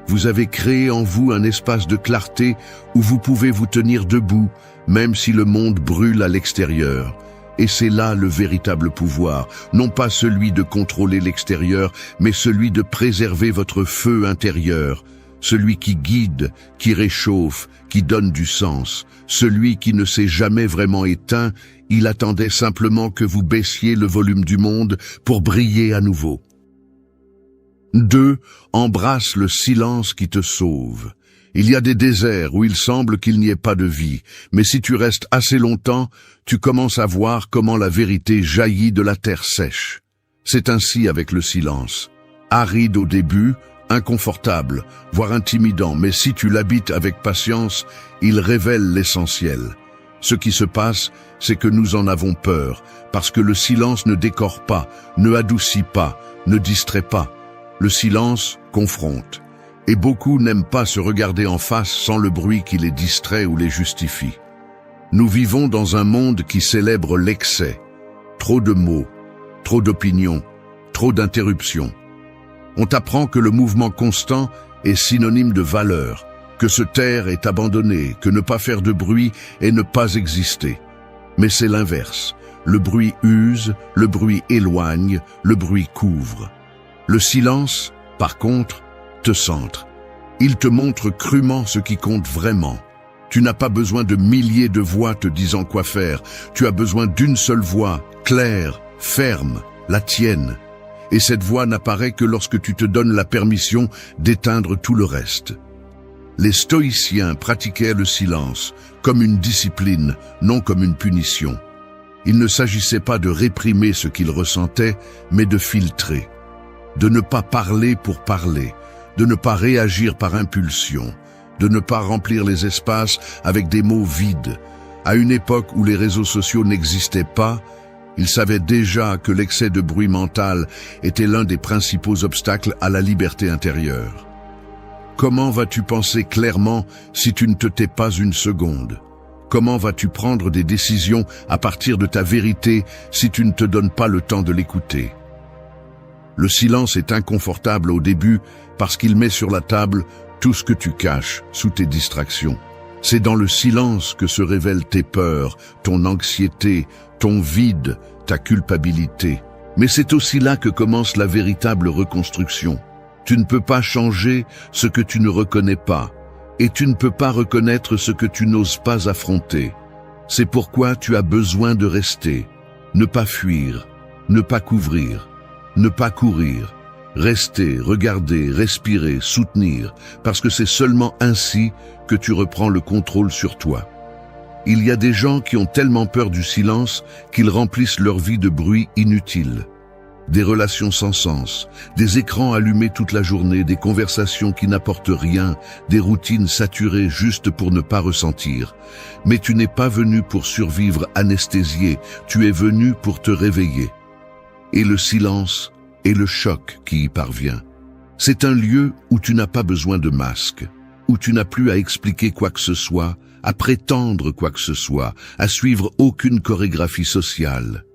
Vous avez créé en vous un espace de clarté où vous pouvez vous tenir debout, même si le monde brûle à l'extérieur. Et c'est là le véritable pouvoir, non pas celui de contrôler l'extérieur, mais celui de préserver votre feu intérieur, celui qui guide, qui réchauffe, qui donne du sens, celui qui ne s'est jamais vraiment éteint, il attendait simplement que vous baissiez le volume du monde pour briller à nouveau. 2. Embrasse le silence qui te sauve. Il y a des déserts où il semble qu'il n'y ait pas de vie, mais si tu restes assez longtemps, tu commences à voir comment la vérité jaillit de la terre sèche. C'est ainsi avec le silence. Aride au début, inconfortable, voire intimidant, mais si tu l'habites avec patience, il révèle l'essentiel. Ce qui se passe, c'est que nous en avons peur, parce que le silence ne décore pas, ne adoucit pas, ne distrait pas. Le silence confronte. Et beaucoup n'aiment pas se regarder en face sans le bruit qui les distrait ou les justifie. Nous vivons dans un monde qui célèbre l'excès. Trop de mots, trop d'opinions, trop d'interruptions. On t'apprend que le mouvement constant est synonyme de valeur, que se taire est abandonné, que ne pas faire de bruit est ne pas exister. Mais c'est l'inverse. Le bruit use, le bruit éloigne, le bruit couvre. Le silence, par contre, te centre. Il te montre crûment ce qui compte vraiment. Tu n'as pas besoin de milliers de voix te disant quoi faire. Tu as besoin d'une seule voix, claire, ferme, la tienne. Et cette voix n'apparaît que lorsque tu te donnes la permission d'éteindre tout le reste. Les stoïciens pratiquaient le silence comme une discipline, non comme une punition. Il ne s'agissait pas de réprimer ce qu'ils ressentaient, mais de filtrer. De ne pas parler pour parler, de ne pas réagir par impulsion, de ne pas remplir les espaces avec des mots vides. À une époque où les réseaux sociaux n'existaient pas, ils savaient déjà que l'excès de bruit mental était l'un des principaux obstacles à la liberté intérieure. Comment vas-tu penser clairement si tu ne te tais pas une seconde? Comment vas-tu prendre des décisions à partir de ta vérité si tu ne te donnes pas le temps de l'écouter? Le silence est inconfortable au début parce qu'il met sur la table tout ce que tu caches sous tes distractions. C'est dans le silence que se révèlent tes peurs, ton anxiété, ton vide, ta culpabilité. Mais c'est aussi là que commence la véritable reconstruction. Tu ne peux pas changer ce que tu ne reconnais pas, et tu ne peux pas reconnaître ce que tu n'oses pas affronter. C'est pourquoi tu as besoin de rester, ne pas fuir, ne pas couvrir, ne pas courir, rester, regarder, respirer, soutenir, parce que c'est seulement ainsi que tu reprends le contrôle sur toi. Il y a des gens qui ont tellement peur du silence qu'ils remplissent leur vie de bruit inutile. Des relations sans sens, des écrans allumés toute la journée, des conversations qui n'apportent rien, des routines saturées juste pour ne pas ressentir. Mais tu n'es pas venu pour survivre anesthésié, tu es venu pour te réveiller. Et le silence est le choc qui y parvient. C'est un lieu où tu n'as pas besoin de masque, où tu n'as plus à expliquer quoi que ce soit, à prétendre quoi que ce soit, à suivre aucune chorégraphie sociale.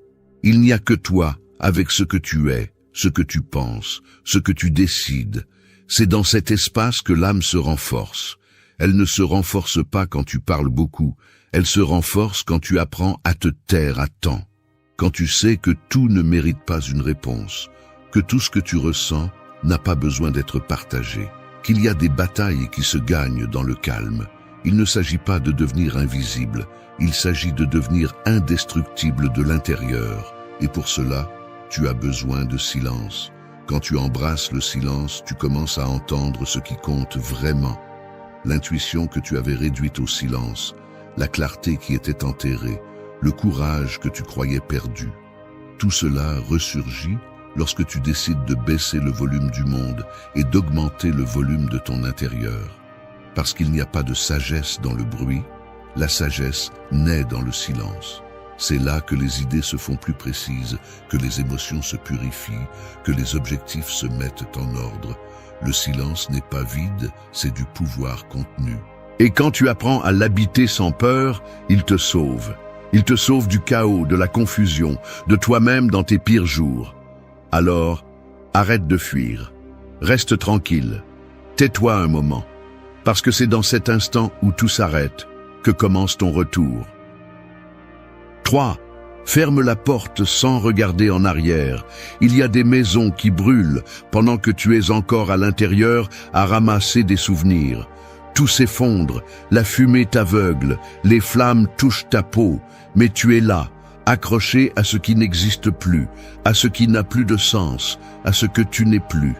Il n'y a que toi, avec ce que tu es, ce que tu penses, ce que tu décides. C'est dans cet espace que l'âme se renforce. Elle ne se renforce pas quand tu parles beaucoup, elle se renforce quand tu apprends à te taire à temps. Quand tu sais que tout ne mérite pas une réponse, que tout ce que tu ressens n'a pas besoin d'être partagé, qu'il y a des batailles qui se gagnent dans le calme. Il ne s'agit pas de devenir invisible, il s'agit de devenir indestructible de l'intérieur. Et pour cela, tu as besoin de silence. Quand tu embrasses le silence, tu commences à entendre ce qui compte vraiment. L'intuition que tu avais réduite au silence, la clarté qui était enterrée, le courage que tu croyais perdu. Tout cela ressurgit lorsque tu décides de baisser le volume du monde et d'augmenter le volume de ton intérieur. Parce qu'il n'y a pas de sagesse dans le bruit, la sagesse naît dans le silence. C'est là que les idées se font plus précises, que les émotions se purifient, que les objectifs se mettent en ordre. Le silence n'est pas vide, c'est du pouvoir contenu. Et quand tu apprends à l'habiter sans peur, il te sauve. Il te sauve du chaos, de la confusion, de toi-même dans tes pires jours. Alors, arrête de fuir. Reste tranquille. Tais-toi un moment. Parce que c'est dans cet instant où tout s'arrête que commence ton retour. 3. Ferme la porte sans regarder en arrière. Il y a des maisons qui brûlent pendant que tu es encore à l'intérieur à ramasser des souvenirs. Tout s'effondre, la fumée t'aveugle, les flammes touchent ta peau, mais tu es là, accroché à ce qui n'existe plus, à ce qui n'a plus de sens, à ce que tu n'es plus.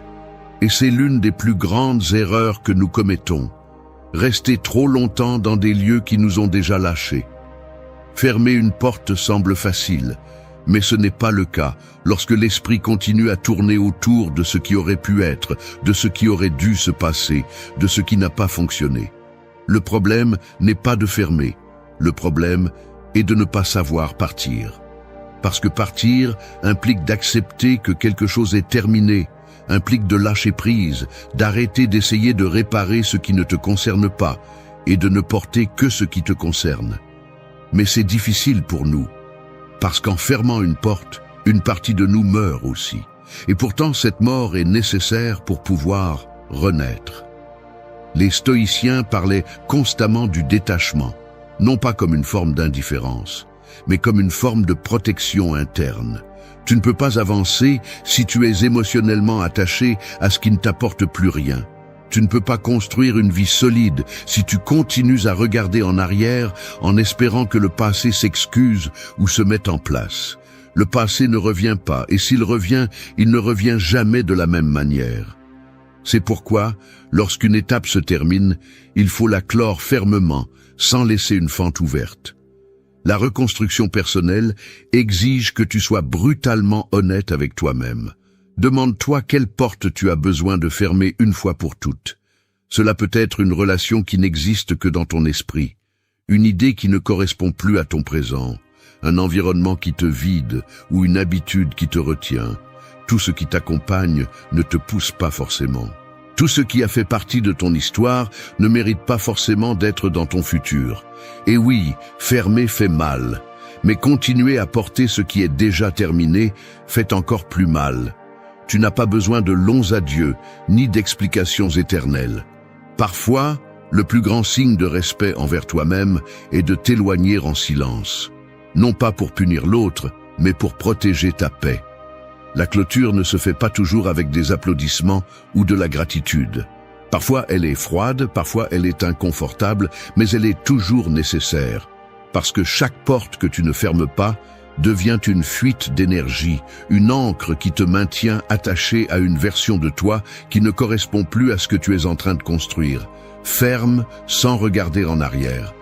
Et c'est l'une des plus grandes erreurs que nous commettons. Rester trop longtemps dans des lieux qui nous ont déjà lâchés. Fermer une porte semble facile, mais ce n'est pas le cas lorsque l'esprit continue à tourner autour de ce qui aurait pu être, de ce qui aurait dû se passer, de ce qui n'a pas fonctionné. Le problème n'est pas de fermer, le problème est de ne pas savoir partir. Parce que partir implique d'accepter que quelque chose est terminé, implique de lâcher prise, d'arrêter d'essayer de réparer ce qui ne te concerne pas et de ne porter que ce qui te concerne. Mais c'est difficile pour nous, parce qu'en fermant une porte, une partie de nous meurt aussi. Et pourtant, cette mort est nécessaire pour pouvoir renaître. Les stoïciens parlaient constamment du détachement, non pas comme une forme d'indifférence, mais comme une forme de protection interne. Tu ne peux pas avancer si tu es émotionnellement attaché à ce qui ne t'apporte plus rien. Tu ne peux pas construire une vie solide si tu continues à regarder en arrière en espérant que le passé s'excuse ou se mette en place. Le passé ne revient pas, et s'il revient, il ne revient jamais de la même manière. C'est pourquoi, lorsqu'une étape se termine, il faut la clore fermement, sans laisser une fente ouverte. La reconstruction personnelle exige que tu sois brutalement honnête avec toi-même. Demande-toi quelle porte tu as besoin de fermer une fois pour toutes. Cela peut être une relation qui n'existe que dans ton esprit, une idée qui ne correspond plus à ton présent, un environnement qui te vide ou une habitude qui te retient. Tout ce qui t'accompagne ne te pousse pas forcément. Tout ce qui a fait partie de ton histoire ne mérite pas forcément d'être dans ton futur. Et oui, fermer fait mal, mais continuer à porter ce qui est déjà terminé fait encore plus mal. Tu n'as pas besoin de longs adieux, ni d'explications éternelles. Parfois, le plus grand signe de respect envers toi-même est de t'éloigner en silence. Non pas pour punir l'autre, mais pour protéger ta paix. La clôture ne se fait pas toujours avec des applaudissements ou de la gratitude. Parfois elle est froide, parfois elle est inconfortable, mais elle est toujours nécessaire. Parce que chaque porte que tu ne fermes pas devient une fuite d'énergie, une ancre qui te maintient attaché à une version de toi qui ne correspond plus à ce que tu es en train de construire. Ferme sans regarder en arrière.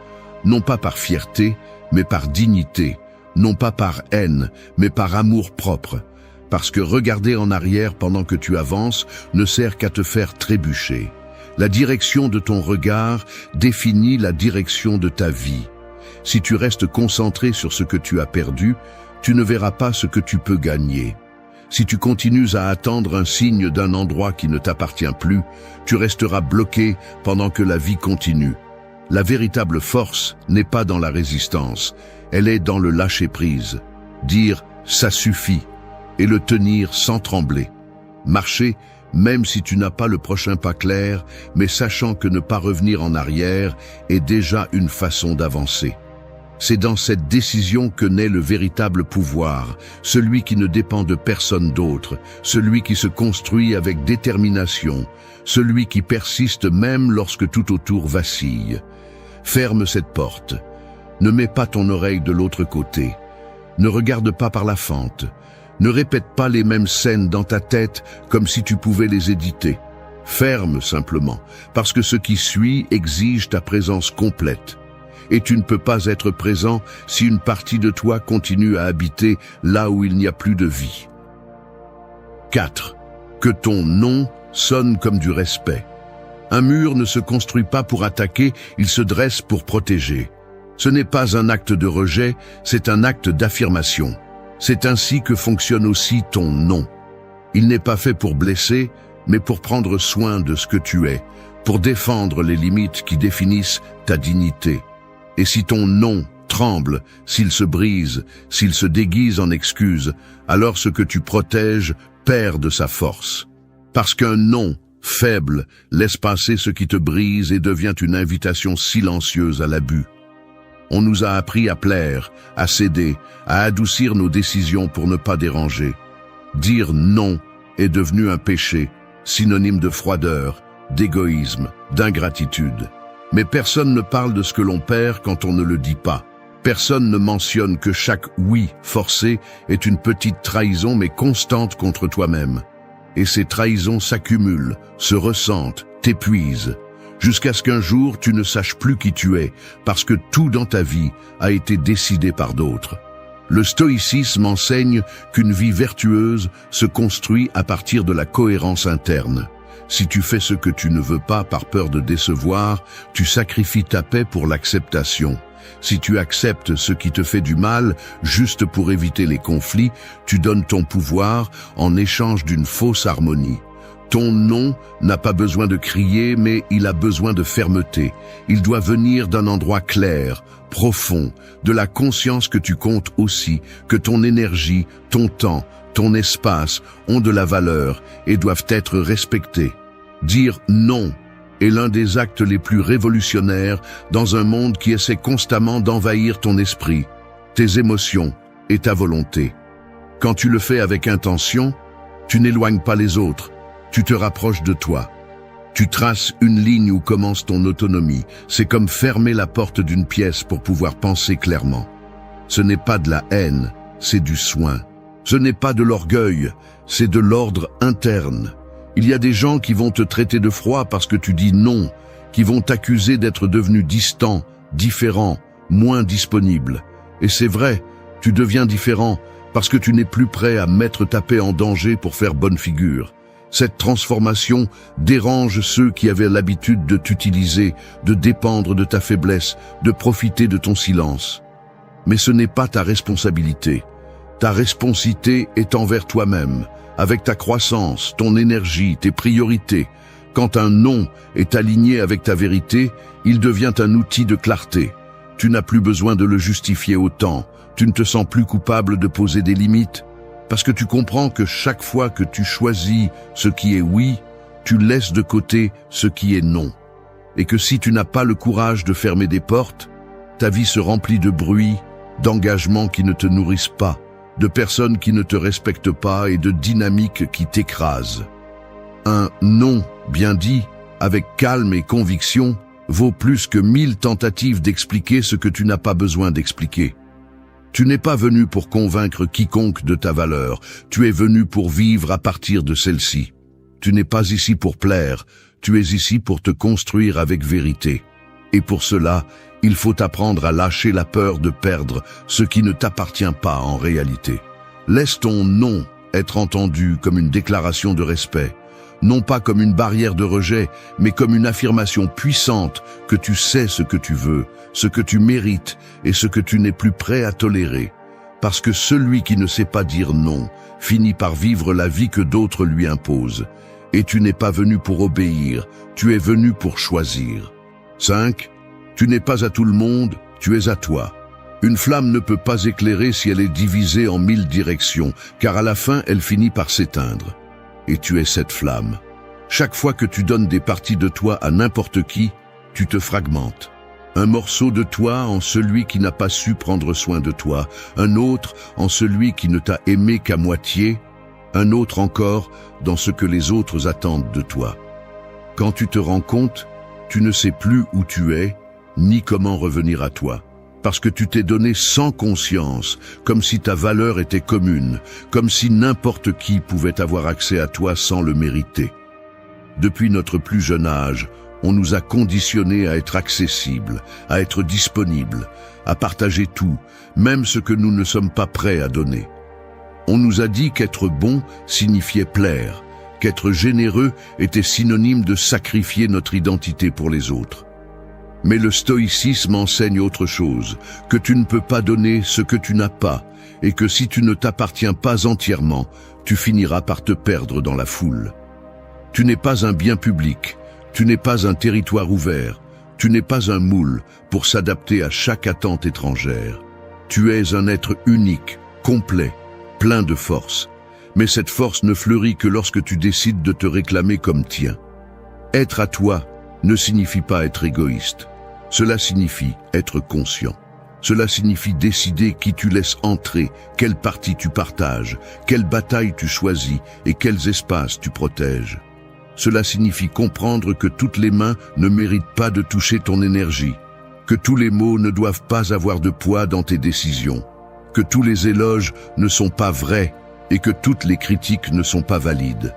Non pas par fierté, mais par dignité. Non pas par haine, mais par amour propre. Parce que regarder en arrière pendant que tu avances ne sert qu'à te faire trébucher. La direction de ton regard définit la direction de ta vie. Si tu restes concentré sur ce que tu as perdu, tu ne verras pas ce que tu peux gagner. Si tu continues à attendre un signe d'un endroit qui ne t'appartient plus, tu resteras bloqué pendant que la vie continue. La véritable force n'est pas dans la résistance, elle est dans le lâcher-prise. Dire « ça suffit » et le tenir sans trembler. Marcher, même si tu n'as pas le prochain pas clair, mais sachant que ne pas revenir en arrière est déjà une façon d'avancer. C'est dans cette décision que naît le véritable pouvoir, celui qui ne dépend de personne d'autre, celui qui se construit avec détermination, celui qui persiste même lorsque tout autour vacille. Ferme cette porte. Ne mets pas ton oreille de l'autre côté. Ne regarde pas par la fente. Ne répète pas les mêmes scènes dans ta tête comme si tu pouvais les éditer. Ferme simplement, parce que ce qui suit exige ta présence complète. Et tu ne peux pas être présent si une partie de toi continue à habiter là où il n'y a plus de vie. 4. Que ton non sonne comme du respect. Un mur ne se construit pas pour attaquer, il se dresse pour protéger. Ce n'est pas un acte de rejet, c'est un acte d'affirmation. C'est ainsi que fonctionne aussi ton non. Il n'est pas fait pour blesser, mais pour prendre soin de ce que tu es, pour défendre les limites qui définissent ta dignité. Et si ton non tremble, s'il se brise, s'il se déguise en excuse, alors ce que tu protèges perd de sa force. Parce qu'un non faible laisse passer ce qui te brise et devient une invitation silencieuse à l'abus. On nous a appris à plaire, à céder, à adoucir nos décisions pour ne pas déranger. Dire non est devenu un péché, synonyme de froideur, d'égoïsme, d'ingratitude. Mais personne ne parle de ce que l'on perd quand on ne le dit pas. Personne ne mentionne que chaque oui forcé est une petite trahison mais constante contre toi-même. Et ces trahisons s'accumulent, se ressentent, t'épuisent, jusqu'à ce qu'un jour tu ne saches plus qui tu es, parce que tout dans ta vie a été décidé par d'autres. Le stoïcisme enseigne qu'une vie vertueuse se construit à partir de la cohérence interne. Si tu fais ce que tu ne veux pas par peur de décevoir, tu sacrifies ta paix pour l'acceptation. Si tu acceptes ce qui te fait du mal, juste pour éviter les conflits, tu donnes ton pouvoir en échange d'une fausse harmonie. Ton non n'a pas besoin de crier, mais il a besoin de fermeté. Il doit venir d'un endroit clair, profond, de la conscience que tu comptes aussi, que ton énergie, ton temps, ton espace ont de la valeur et doivent être respectés. Dire non est l'un des actes les plus révolutionnaires dans un monde qui essaie constamment d'envahir ton esprit, tes émotions et ta volonté. Quand tu le fais avec intention, tu n'éloignes pas les autres, tu te rapproches de toi. Tu traces une ligne où commence ton autonomie. C'est comme fermer la porte d'une pièce pour pouvoir penser clairement. Ce n'est pas de la haine, c'est du soin. Ce n'est pas de l'orgueil, c'est de l'ordre interne. Il y a des gens qui vont te traiter de froid parce que tu dis non, qui vont t'accuser d'être devenu distant, différent, moins disponible. Et c'est vrai, tu deviens différent parce que tu n'es plus prêt à mettre ta paix en danger pour faire bonne figure. Cette transformation dérange ceux qui avaient l'habitude de t'utiliser, de dépendre de ta faiblesse, de profiter de ton silence. Mais ce n'est pas ta responsabilité. Ta responsabilité est envers toi-même, avec ta croissance, ton énergie, tes priorités. Quand un non est aligné avec ta vérité, il devient un outil de clarté. Tu n'as plus besoin de le justifier autant. Tu ne te sens plus coupable de poser des limites, parce que tu comprends que chaque fois que tu choisis ce qui est oui, tu laisses de côté ce qui est non. Et que si tu n'as pas le courage de fermer des portes, ta vie se remplit de bruit, d'engagements qui ne te nourrissent pas, de personnes qui ne te respectent pas et de dynamiques qui t'écrasent. Un non bien dit, avec calme et conviction, vaut plus que 1000 tentatives d'expliquer ce que tu n'as pas besoin d'expliquer. Tu n'es pas venu pour convaincre quiconque de ta valeur, tu es venu pour vivre à partir de celle-ci. Tu n'es pas ici pour plaire, tu es ici pour te construire avec vérité. Et pour cela, il faut apprendre à lâcher la peur de perdre ce qui ne t'appartient pas en réalité. Laisse ton non être entendu comme une déclaration de respect, non pas comme une barrière de rejet, mais comme une affirmation puissante que tu sais ce que tu veux, ce que tu mérites et ce que tu n'es plus prêt à tolérer. Parce que celui qui ne sait pas dire non finit par vivre la vie que d'autres lui imposent. Et tu n'es pas venu pour obéir, tu es venu pour choisir. 5. Tu n'es pas à tout le monde, tu es à toi. Une flamme ne peut pas éclairer si elle est divisée en 1000 directions, car à la fin elle finit par s'éteindre. et tu es cette flamme. Chaque fois que tu donnes des parties de toi à n'importe qui, tu te fragmentes. Un morceau de toi en celui qui n'a pas su prendre soin de toi, un autre en celui qui ne t'a aimé qu'à moitié, un autre encore dans ce que les autres attendent de toi. Quand tu te rends compte, tu ne sais plus où tu es, ni comment revenir à toi. Parce que tu t'es donné sans conscience, comme si ta valeur était commune, comme si n'importe qui pouvait avoir accès à toi sans le mériter. Depuis notre plus jeune âge, on nous a conditionnés à être accessibles, à être disponibles, à partager tout, même ce que nous ne sommes pas prêts à donner. On nous a dit qu'être bon signifiait plaire, qu'être généreux était synonyme de sacrifier notre identité pour les autres. Mais le stoïcisme enseigne autre chose, que tu ne peux pas donner ce que tu n'as pas, et que si tu ne t'appartiens pas entièrement, tu finiras par te perdre dans la foule. Tu n'es pas un bien public, tu n'es pas un territoire ouvert, tu n'es pas un moule pour s'adapter à chaque attente étrangère. Tu es un être unique, complet, plein de force. Mais cette force ne fleurit que lorsque tu décides de te réclamer comme tien. Être à toi ne signifie pas être égoïste. Cela signifie être conscient. Cela signifie décider qui tu laisses entrer, quelle partie tu partages, quelle bataille tu choisis et quels espaces tu protèges. Cela signifie comprendre que toutes les mains ne méritent pas de toucher ton énergie, que tous les mots ne doivent pas avoir de poids dans tes décisions, que tous les éloges ne sont pas vrais et que toutes les critiques ne sont pas valides.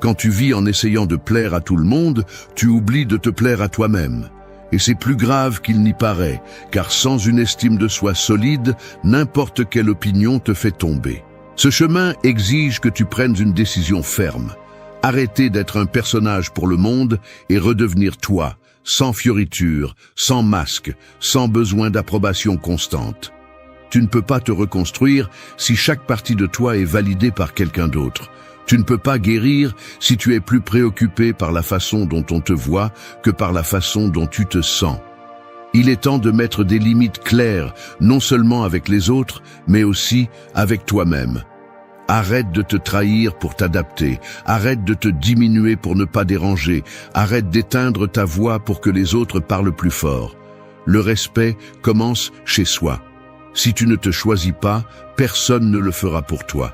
Quand tu vis en essayant de plaire à tout le monde, tu oublies de te plaire à toi-même. Et c'est plus grave qu'il n'y paraît, car sans une estime de soi solide, n'importe quelle opinion te fait tomber. Ce chemin exige que tu prennes une décision ferme. Arrêter d'être un personnage pour le monde et redevenir toi, sans fioriture, sans masque, sans besoin d'approbation constante. Tu ne peux pas te reconstruire si chaque partie de toi est validée par quelqu'un d'autre. Tu ne peux pas guérir si tu es plus préoccupé par la façon dont on te voit que par la façon dont tu te sens. Il est temps de mettre des limites claires, non seulement avec les autres, mais aussi avec toi-même. Arrête de te trahir pour t'adapter, arrête de te diminuer pour ne pas déranger, arrête d'éteindre ta voix pour que les autres parlent plus fort. Le respect commence chez soi. Si tu ne te choisis pas, personne ne le fera pour toi.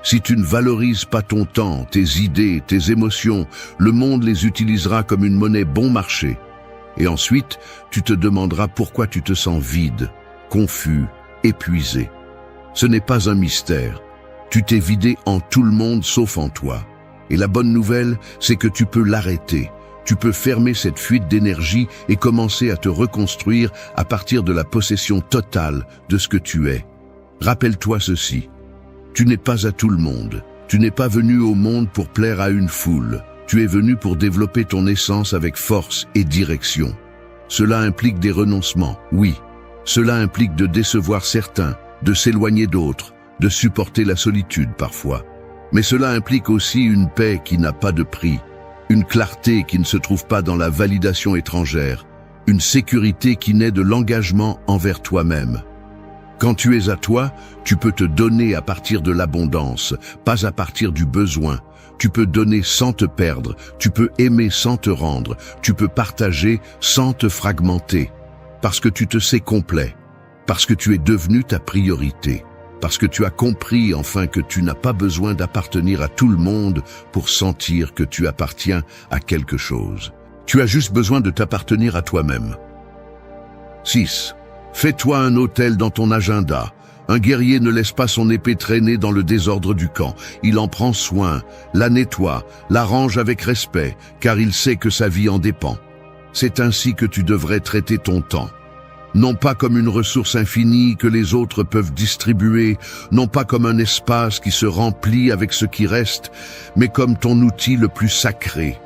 Si tu ne valorises pas ton temps, tes idées, tes émotions, le monde les utilisera comme une monnaie bon marché. Et ensuite, tu te demanderas pourquoi tu te sens vide, confus, épuisé. Ce n'est pas un mystère. Tu t'es vidé en tout le monde sauf en toi. Et la bonne nouvelle, c'est que tu peux l'arrêter. Tu peux fermer cette fuite d'énergie et commencer à te reconstruire à partir de la possession totale de ce que tu es. Rappelle-toi ceci. Tu n'es pas à tout le monde. Tu n'es pas venu au monde pour plaire à une foule. Tu es venu pour développer ton essence avec force et direction. Cela implique des renoncements, oui. Cela implique de décevoir certains, de s'éloigner d'autres, de supporter la solitude parfois. Mais cela implique aussi une paix qui n'a pas de prix, une clarté qui ne se trouve pas dans la validation étrangère, une sécurité qui naît de l'engagement envers toi-même. Quand tu es à toi, tu peux te donner à partir de l'abondance, pas à partir du besoin. Tu peux donner sans te perdre, tu peux aimer sans te rendre, tu peux partager sans te fragmenter. Parce que tu te sais complet, parce que tu es devenu ta priorité, parce que tu as compris enfin que tu n'as pas besoin d'appartenir à tout le monde pour sentir que tu appartiens à quelque chose. Tu as juste besoin de t'appartenir à toi-même. 6. Fais-toi un hôtel dans ton agenda. Un guerrier ne laisse pas son épée traîner dans le désordre du camp. Il en prend soin, la nettoie, la range avec respect, car il sait que sa vie en dépend. C'est ainsi que tu devrais traiter ton temps. Non pas comme une ressource infinie que les autres peuvent distribuer, non pas comme un espace qui se remplit avec ce qui reste, mais comme ton outil le plus sacré.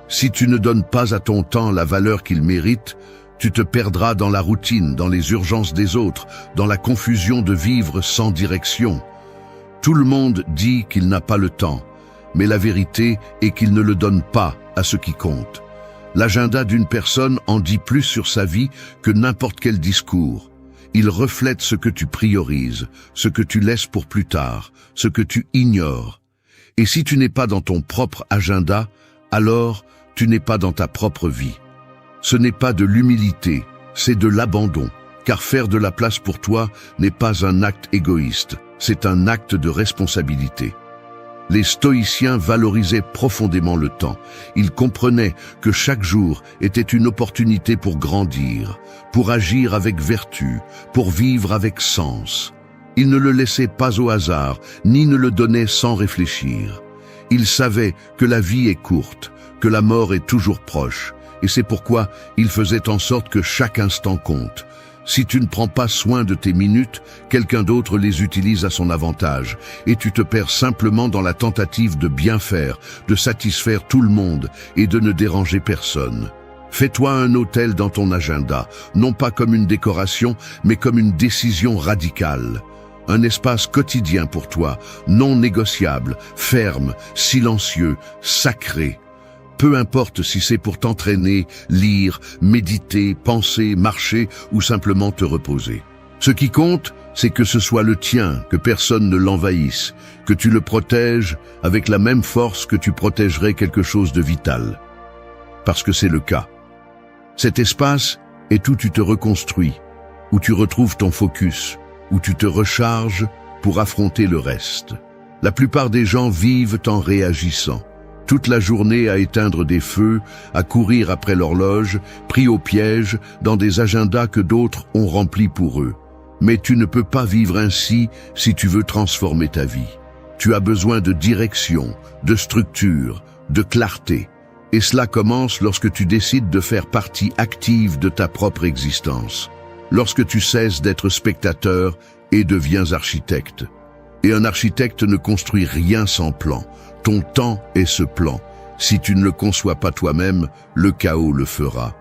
Si tu ne donnes pas à ton temps la valeur qu'il mérite, tu te perdras dans la routine, dans les urgences des autres, dans la confusion de vivre sans direction. Tout le monde dit qu'il n'a pas le temps, mais la vérité est qu'il ne le donne pas à ce qui compte. L'agenda d'une personne en dit plus sur sa vie que n'importe quel discours. Il reflète ce que tu priorises, ce que tu laisses pour plus tard, ce que tu ignores. Et si tu n'es pas dans ton propre agenda, alors tu n'es pas dans ta propre vie. Ce n'est pas de l'humilité, c'est de l'abandon. Car faire de la place pour toi n'est pas un acte égoïste, c'est un acte de responsabilité. Les stoïciens valorisaient profondément le temps. Ils comprenaient que chaque jour était une opportunité pour grandir, pour agir avec vertu, pour vivre avec sens. Ils ne le laissaient pas au hasard, ni ne le donnaient sans réfléchir. Ils savaient que la vie est courte, que la mort est toujours proche, et c'est pourquoi ils faisaient en sorte que chaque instant compte. Si tu ne prends pas soin de tes minutes, quelqu'un d'autre les utilise à son avantage, et tu te perds simplement dans la tentative de bien faire, de satisfaire tout le monde et de ne déranger personne. Fais-toi un hôtel dans ton agenda, non pas comme une décoration, mais comme une décision radicale. Un espace quotidien pour toi, non négociable, ferme, silencieux, sacré. Peu importe si c'est pour t'entraîner, lire, méditer, penser, marcher ou simplement te reposer. Ce qui compte, c'est que ce soit le tien, que personne ne l'envahisse, que tu le protèges avec la même force que tu protégerais quelque chose de vital. Parce que c'est le cas. Cet espace est où tu te reconstruis, où tu retrouves ton focus, où tu te recharges pour affronter le reste. La plupart des gens vivent en réagissant. Toute la journée à éteindre des feux, à courir après l'horloge, pris au piège, dans des agendas que d'autres ont remplis pour eux. Mais tu ne peux pas vivre ainsi si tu veux transformer ta vie. Tu as besoin de direction, de structure, de clarté. Et cela commence lorsque tu décides de faire partie active de ta propre existence. Lorsque tu cesses d'être spectateur et deviens architecte. Et un architecte ne construit rien sans plan. Ton temps est ce plan. Si tu ne le conçois pas toi-même, le chaos le fera.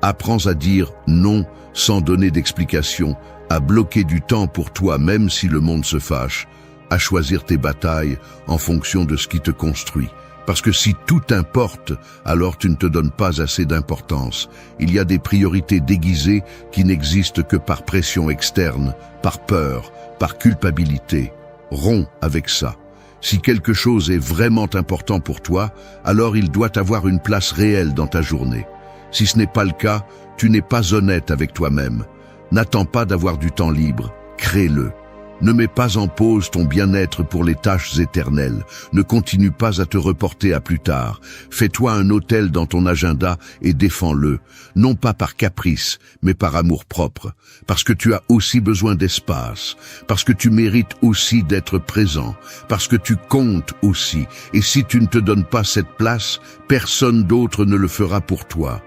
Apprends à dire non sans donner d'explication, à bloquer du temps pour toi même si le monde se fâche, à choisir tes batailles en fonction de ce qui te construit. Parce que si tout importe, alors tu ne te donnes pas assez d'importance. Il y a des priorités déguisées qui n'existent que par pression externe, par peur, par culpabilité. Romps avec ça. Si quelque chose est vraiment important pour toi, alors il doit avoir une place réelle dans ta journée. Si ce n'est pas le cas, tu n'es pas honnête avec toi-même. N'attends pas d'avoir du temps libre, crée-le. Ne mets pas en pause ton bien-être pour les tâches éternelles. Ne continue pas à te reporter à plus tard. Fais-toi un hôtel dans ton agenda et défends-le. Non pas par caprice, mais par amour-propre. Parce que tu as aussi besoin d'espace. Parce que tu mérites aussi d'être présent. Parce que tu comptes aussi. Et si tu ne te donnes pas cette place, personne d'autre ne le fera pour toi.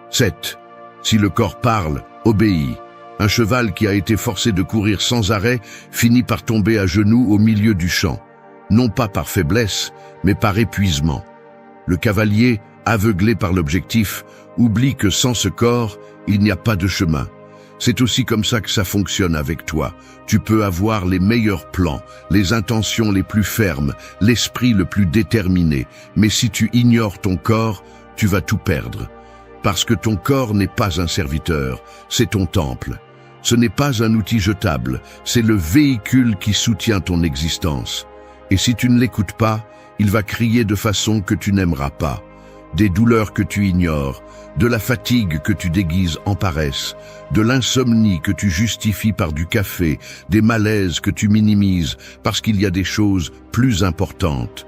7. Si le corps parle, obéis. Un cheval qui a été forcé de courir sans arrêt finit par tomber à genoux au milieu du champ. Non pas par faiblesse, mais par épuisement. Le cavalier, aveuglé par l'objectif, oublie que sans ce corps, il n'y a pas de chemin. C'est aussi comme ça que ça fonctionne avec toi. Tu peux avoir les meilleurs plans, les intentions les plus fermes, l'esprit le plus déterminé. Mais si tu ignores ton corps, tu vas tout perdre. Parce que ton corps n'est pas un serviteur, c'est ton temple. Ce n'est pas un outil jetable, c'est le véhicule qui soutient ton existence. Et si tu ne l'écoutes pas, il va crier de façon que tu n'aimeras pas. Des douleurs que tu ignores, de la fatigue que tu déguises en paresse, de l'insomnie que tu justifies par du café, des malaises que tu minimises parce qu'il y a des choses plus importantes.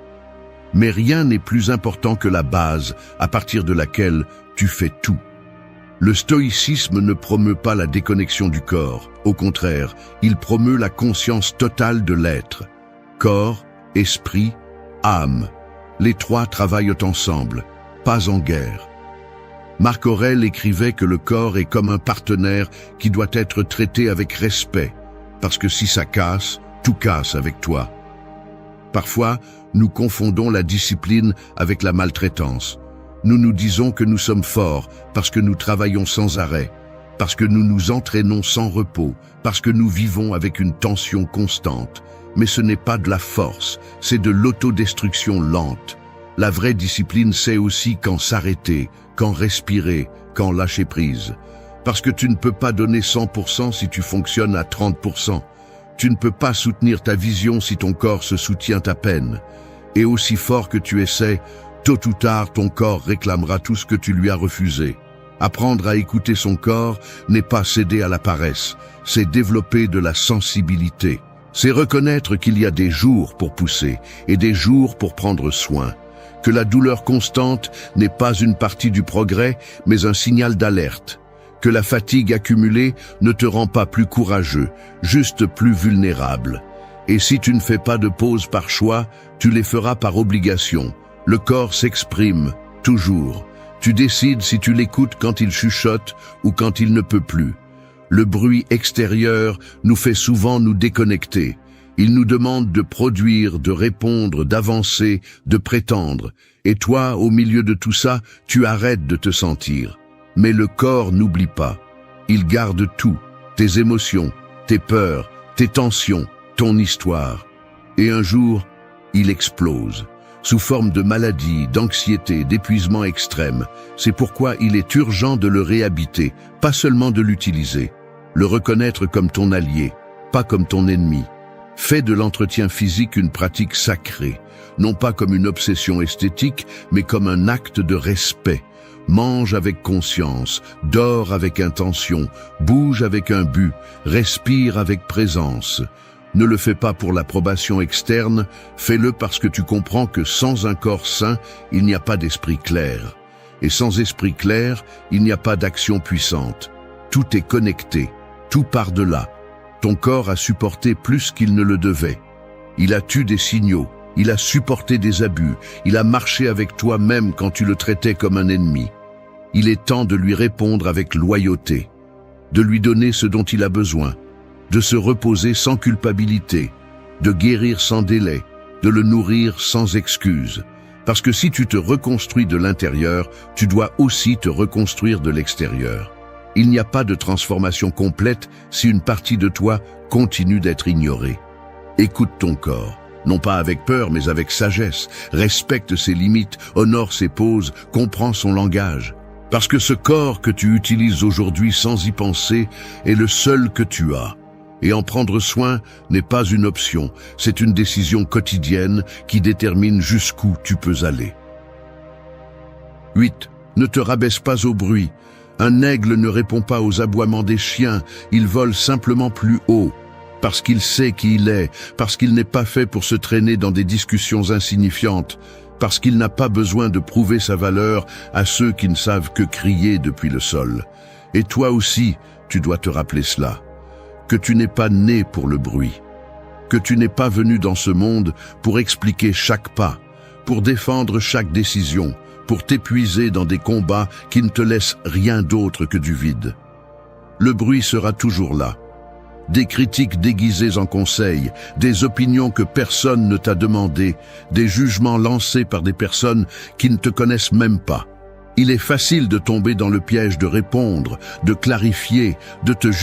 Mais rien n'est plus important que la base à partir de laquelle tu fais tout. Le stoïcisme ne promeut pas la déconnexion du corps. Au contraire, il promeut la conscience totale de l'être. Corps, esprit, âme. Les trois travaillent ensemble, pas en guerre. Marc Aurèle écrivait que le corps est comme un partenaire qui doit être traité avec respect, parce que si ça casse, tout casse avec toi. Parfois, nous confondons la discipline avec la maltraitance. Nous nous disons que nous sommes forts parce que nous travaillons sans arrêt, parce que nous nous entraînons sans repos, parce que nous vivons avec une tension constante. Mais ce n'est pas de la force, c'est de l'autodestruction lente. La vraie discipline sait aussi quand s'arrêter, quand respirer, quand lâcher prise. Parce que tu ne peux pas donner 100% si tu fonctionnes à 30%. Tu ne peux pas soutenir ta vision si ton corps se soutient à peine. Et aussi fort que tu essaies, tôt ou tard ton corps réclamera tout ce que tu lui as refusé. Apprendre à écouter son corps n'est pas céder à la paresse, c'est développer de la sensibilité. C'est reconnaître qu'il y a des jours pour pousser et des jours pour prendre soin. Que la douleur constante n'est pas une partie du progrès, mais un signal d'alerte. Que la fatigue accumulée ne te rend pas plus courageux, juste plus vulnérable. Et si tu ne fais pas de pause par choix, tu les feras par obligation. Le corps s'exprime, toujours. Tu décides si tu l'écoutes quand il chuchote ou quand il ne peut plus. Le bruit extérieur nous fait souvent nous déconnecter. Il nous demande de produire, de répondre, d'avancer, de prétendre. Et toi, au milieu de tout ça, tu arrêtes de te sentir. Mais le corps n'oublie pas. Il garde tout, tes émotions, tes peurs, tes tensions, ton histoire. Et un jour, il explose. Sous forme de maladie, d'anxiété, d'épuisement extrême. C'est pourquoi il est urgent de le réhabiter, pas seulement de l'utiliser. Le reconnaître comme ton allié, pas comme ton ennemi. Fais de l'entretien physique une pratique sacrée, non pas comme une obsession esthétique, mais comme un acte de respect. Mange avec conscience, dors avec intention, bouge avec un but, respire avec présence. Ne le fais pas pour l'approbation externe, fais-le parce que tu comprends que sans un corps sain, il n'y a pas d'esprit clair. Et sans esprit clair, il n'y a pas d'action puissante. Tout est connecté, tout part de là. Ton corps a supporté plus qu'il ne le devait. Il a tué des signaux, il a supporté des abus, il a marché avec toi même quand tu le traitais comme un ennemi. Il est temps de lui répondre avec loyauté, de lui donner ce dont il a besoin, de se reposer sans culpabilité, de guérir sans délai, de le nourrir sans excuse. Parce que si tu te reconstruis de l'intérieur, tu dois aussi te reconstruire de l'extérieur. Il n'y a pas de transformation complète si une partie de toi continue d'être ignorée. Écoute ton corps, non pas avec peur mais avec sagesse. Respecte ses limites, honore ses pauses, comprends son langage. Parce que ce corps que tu utilises aujourd'hui sans y penser est le seul que tu as. Et en prendre soin n'est pas une option, c'est une décision quotidienne qui détermine jusqu'où tu peux aller. 8. Ne te rabaisse pas au bruit. Un aigle ne répond pas aux aboiements des chiens, il vole simplement plus haut. Parce qu'il sait qui il est, parce qu'il n'est pas fait pour se traîner dans des discussions insignifiantes, parce qu'il n'a pas besoin de prouver sa valeur à ceux qui ne savent que crier depuis le sol. Et toi aussi, tu dois te rappeler cela. Que tu n'es pas né pour le bruit, que tu n'es pas venu dans ce monde pour expliquer chaque pas, pour défendre chaque décision, pour t'épuiser dans des combats qui ne te laissent rien d'autre que du vide. Le bruit sera toujours là. Des critiques déguisées en conseils, des opinions que personne ne t'a demandées, des jugements lancés par des personnes qui ne te connaissent même pas. Il est facile de tomber dans le piège de répondre, de clarifier, de te